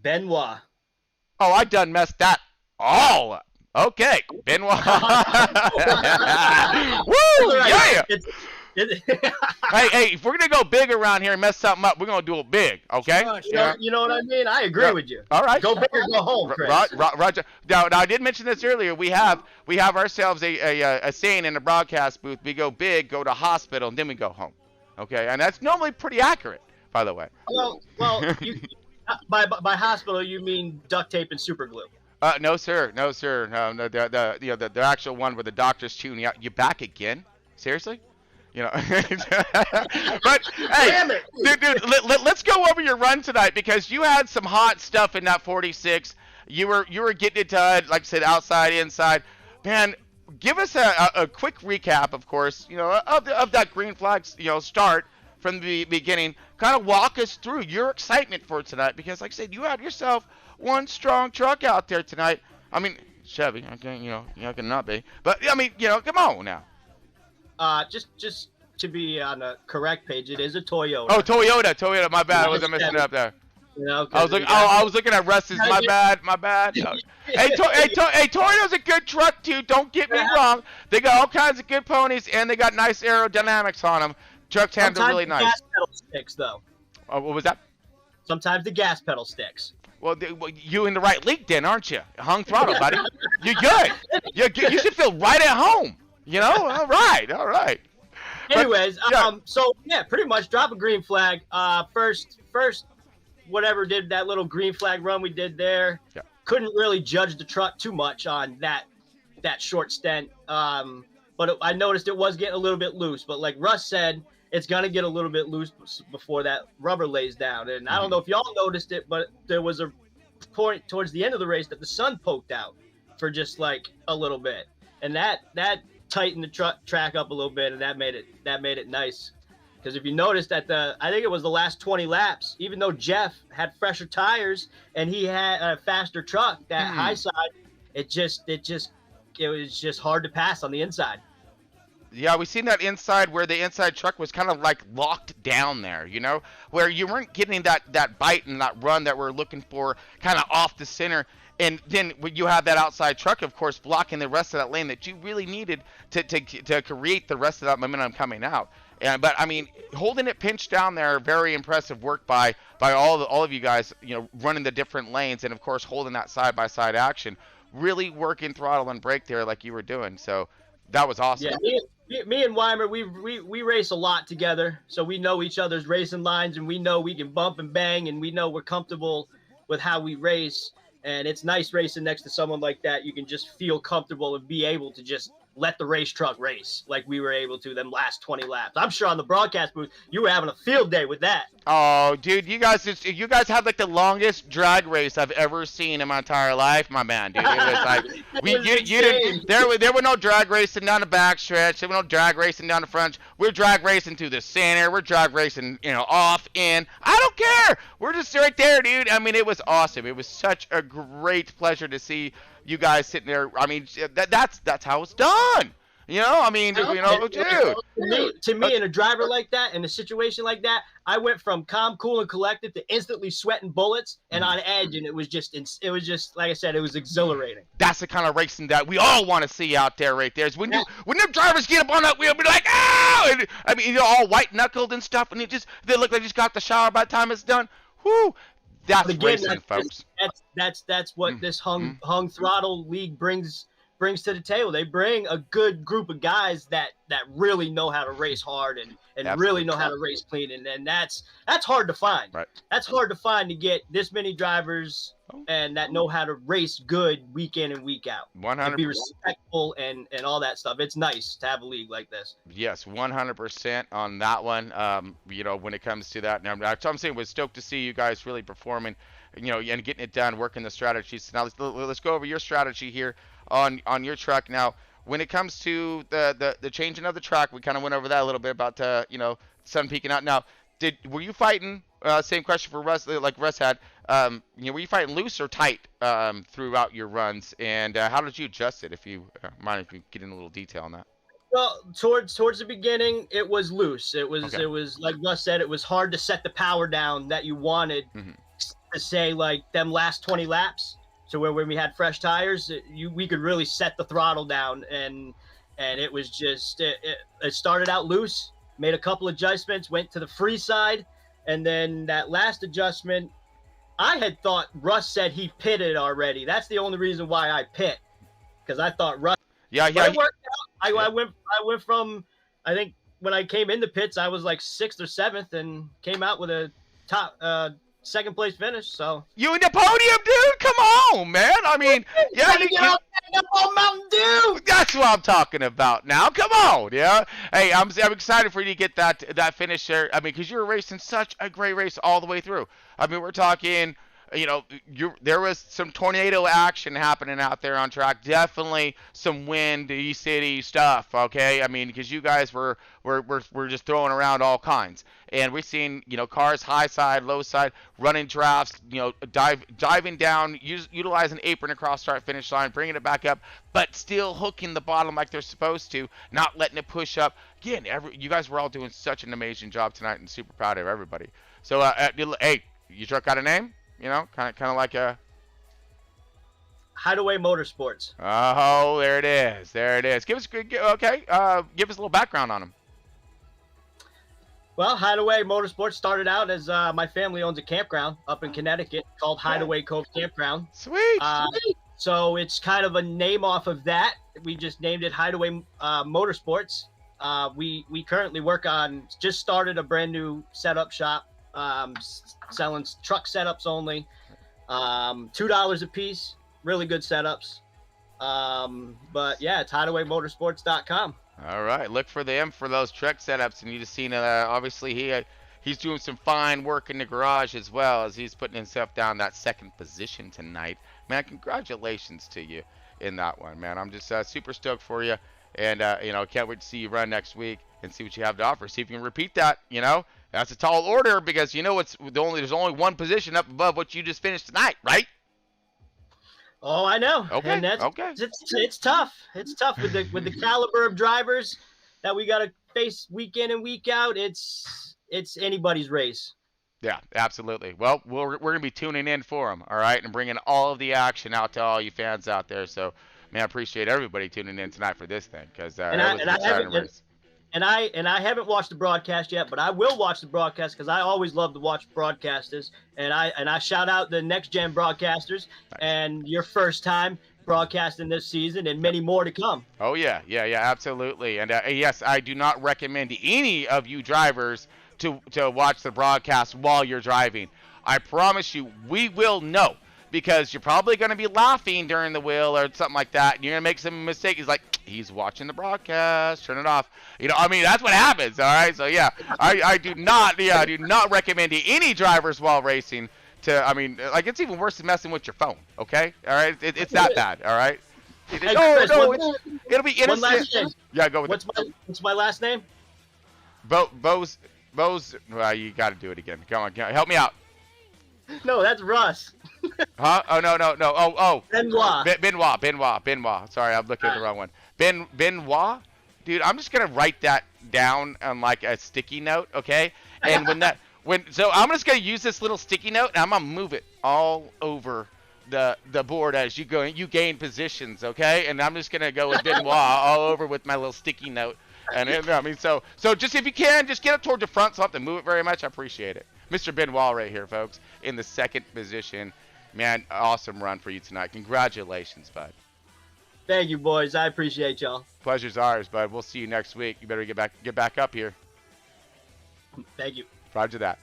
Benoit. Oh, I done messed that all up. Okay, Benoit. Woo, yeah. Hey, if we're gonna go big around here and mess something up, we're gonna do it big, okay? You know what I mean? I agree with you. All right. Go big or go home, Chris. Roger. Now, I did mention this earlier. We have ourselves a saying in the broadcast booth. We go big, go to hospital, and then we go home. Okay, and that's normally pretty accurate, by the way. Well, by hospital you mean duct tape and super glue. No, sir. No, the actual one where the doctor's chewing you out. You back again? Seriously? But hey, dude, let's go over your run tonight because you had some hot stuff in that 46. You were getting it done, like I said, outside, inside. Man, give us a quick recap, of course, of that green flag, start from the beginning. Kind of walk us through your excitement for tonight because, like I said, you had yourself one strong truck out there tonight. I mean, Chevy, okay, I cannot be, but I mean, come on now. Just to be on the correct page, it is a Toyota. Oh, Toyota. My bad, I wasn't messing it up there. I was looking at Russ's. My bad. Hey, Toyota's a good truck too. Don't get me wrong. They got all kinds of good ponies and they got nice aerodynamics on them. Trucks handle really nice. Gas pedal sticks though. What was that? Sometimes the gas pedal sticks. Well, you in the right league then, aren't you? Hung throttle, buddy. You're good. You should feel right at home. All right. Anyways, so yeah, pretty much drop a green flag. First, whatever did that little green flag run we did there. Yeah. Couldn't really judge the truck too much on that short stint. But I noticed it was getting a little bit loose. But like Russ said, it's gonna get a little bit loose before that rubber lays down. And I don't know if y'all noticed it, but there was a point towards the end of the race that the sun poked out for just like a little bit, and that tightened the track up a little bit, and that made it nice. Because if you noticed I think it was the last 20 laps, even though Jeff had fresher tires and he had a faster truck, that high side, it was just hard to pass on the inside. Yeah, we seen that inside where the inside truck was kind of like locked down there, you know, where you weren't getting that bite and that run that we're looking for kind of off the center. And then when you have that outside truck, of course, blocking the rest of that lane that you really needed to create the rest of that momentum coming out. But I mean, holding it pinched down there, very impressive work by all of you guys, you know, running the different lanes and of course holding that side by side action, really working throttle and brake there like you were doing. So that was awesome. Yeah, me and Weimer, we race a lot together, so we know each other's racing lines, and we know we can bump and bang, and we know we're comfortable with how we race. And it's nice racing next to someone like that. You can just feel comfortable and be able to just let the race truck race like we were able to them last 20 laps. I'm sure on the broadcast booth, you were having a field day with that. Oh, dude, you guys had like the longest drag race I've ever seen in my entire life, my man, dude. It was like you didn't there were no drag racing down the back stretch. There were no drag racing down the front. We're drag racing through the center. We're drag racing, you know, off in. I don't care. We're just right there, dude. I mean, it was awesome. It was such a great pleasure to see you guys sitting there. I mean, that's how it's done. You know, I mean, you know, dude. To me, in a driver like that, in a situation like that, I went from calm, cool, and collected to instantly sweating bullets and on edge, and it was just like I said, it was exhilarating. That's the kind of racing that we all want to see out there, right there. Is when them drivers get up on that wheel, be like, "Ow!" And I mean, you're all white knuckled and stuff, and they look like they just got the shower by the time it's done. Whoo! That's racing, folks. That's what this hung throttle league brings to the table. They bring a good group of guys that really know how to race hard and really know how to race clean, and that's hard to find. Right. That's hard to find, to get this many drivers and that know how to race good week in and week out. 100%. Be respectful and all that stuff. It's nice to have a league like this. Yes, 100% on that one. You know, when it comes to that, and I'm saying, we're stoked to see you guys really performing, you know, and getting it done, working the strategies. Now let's go over your strategy here on your truck. Now, when it comes to the changing of the track, we kind of went over that a little bit about you know, sun peeking out. Now, were you fighting? Same question for Russ, like Russ had. You know, were you fighting loose or tight throughout your runs, and how did you adjust it? If you mind, if you get in a little detail on that. Well, towards the beginning, it was loose. It was like Russ said, it was hard to set the power down that you wanted to say, like them last 20 laps. So when we had fresh tires, we could really set the throttle down, and it was just it started out loose, made a couple adjustments, went to the free side, and then that last adjustment, I had thought Russ said he pitted already. That's the only reason why I pit, because I thought Russ. Yeah. It worked out. I went from, I think when I came in the pits, I was like 6th or 7th, and came out with a top second place finish. So you in the podium, dude? Come on, man. I mean, yeah, up on Mountain Dew. That's what I'm talking about now. Come on, yeah. Hey, I'm excited for you to get that finish there. I mean, because you're racing such a great race all the way through. I mean, we're talking, you know, there was some tornado action happening out there on track. Definitely some windy city stuff. Okay, I mean, because you guys were just throwing around all kinds, and we've seen, you know, cars high side, low side, running drafts, you know, diving down, utilizing apron across start finish line, bringing it back up, but still hooking the bottom like they're supposed to, not letting it push up. Again, you guys were all doing such an amazing job tonight, and super proud of everybody. So, hey, your truck got a name? You know, kind of like a Hideaway Motorsports. Oh, there it is. There it is. Give us a little background on them. Well, Hideaway Motorsports started out as my family owns a campground up in Connecticut called Hideaway Cove Campground. Sweet. So it's kind of a name off of that. We just named it Hideaway Motorsports. We currently just started a brand new setup shop. Selling truck setups only, $2 a piece, really good setups. But yeah, it's hideawaymotorsports.com. All right, look for them for those truck setups, and you just seen obviously he's doing some fine work in the garage as well, as he's putting himself down that second position tonight. Man, congratulations to you in that one, man. I'm just super stoked for you, and you know, can't wait to see you run next week and see what you have to offer. See if you can repeat that. You know, that's a tall order, because you know there's only one position up above what you just finished tonight, right? Oh, I know. Okay, And that's okay. it's tough. It's tough with the caliber of drivers that we got to face week in and week out. It's anybody's race. Yeah, absolutely. Well, we're going to be tuning in for them, all right, and bringing all of the action out to all you fans out there. So, man, I appreciate everybody tuning in tonight for this thing because it was an exciting race. And I haven't watched the broadcast yet, but I will watch the broadcast because I always love to watch broadcasters. And I shout out the next gen broadcasters and your first time broadcasting this season and many more to come. Oh yeah, absolutely. And yes, I do not recommend any of you drivers to watch the broadcast while you're driving. I promise you, we will know because you're probably going to be laughing during the wheel or something like that, and you're going to make some mistake. He's like, he's watching the broadcast, turn it off. You know, I mean, that's what happens, all right? So, yeah, I do not recommend any drivers while racing to, I mean, like, it's even worse than messing with your phone, okay? All right? It's that bad, all right? Hey, Chris, it'll be innocent. One last thing. Yeah, go with it. What's my last name? Bose, well, you got to do it again. Come on, help me out. No, that's Russ. Huh? Oh, no. Oh. Benoit. Benoit. Sorry, I'm looking at the wrong one. Benoit? Dude, I'm just going to write that down on like a sticky note, okay? And so I'm just going to use this little sticky note and I'm going to move it all over the board as you gain positions, okay? And I'm just going to go with Benoit all over with my little sticky note. And I mean, so just if you can, just get it toward the front so I don't have to move it very much. I appreciate it. Mr. Benoit right here, folks, in the second position. Man, awesome run for you tonight. Congratulations, bud. Thank you, boys. I appreciate y'all. Pleasure's ours, bud. We'll see you next week. You better get back up here. Thank you. Roger that.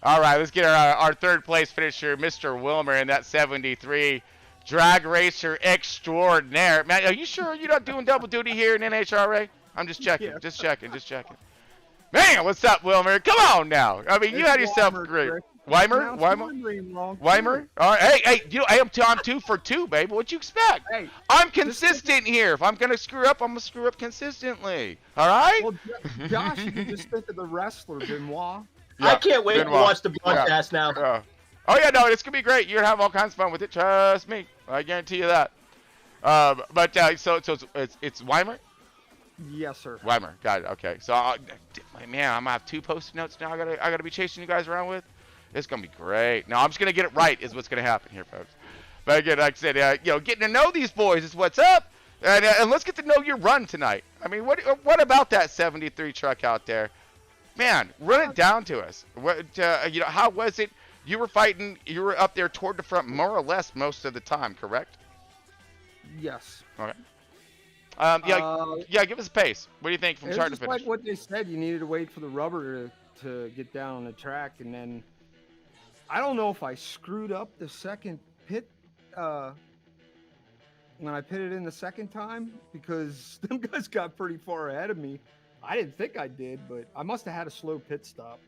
All right, let's get our third place finisher, Mr. Wilmer, in that 73. Drag racer extraordinaire. Man, are you sure you're not doing double duty here in NHRA? I'm just checking. Yeah. Just checking. Man, what's up, Wilmer? Come on now. I mean, you had yourself great. Weimer? All right. Hey, you know, I'm 2 for 2, baby. What you expect? Hey, I'm consistent here. If I'm going to screw up, I'm going to screw up consistently. All right? Well, Josh, you can just think of the wrestler, Benoit. Yeah, I can't wait to watch the broadcast now. Oh, yeah, no, it's going to be great. You're going to have all kinds of fun with it. Trust me. I guarantee you that. So it's Weimer? Yes, sir. Weimer, got it. Okay, so man, I'm gonna have 2 post-it notes now. I gotta be chasing you guys around with. It's gonna be great. No, I'm just gonna get it right. Is what's gonna happen here, folks. But again, like I said, you know, getting to know these boys is what's up, and let's get to know your run tonight. I mean, what about that 73 truck out there, man? Run it down to us. What you know? How was it? You were fighting. You were up there toward the front, more or less, most of the time, correct? Yes. Okay. Give us a pace. What do you think from start to finish? Like what they said, you needed to wait for the rubber to get down on the track, and then I don't know if I screwed up the second pit when I pitted in the second time because them guys got pretty far ahead of me. I didn't think I did, but I must have had a slow pit stop.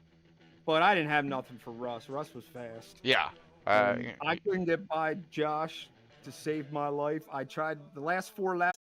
But I didn't have nothing for Russ. Russ was fast. Yeah. I couldn't get by Josh to save my life. I tried the last 4 laps.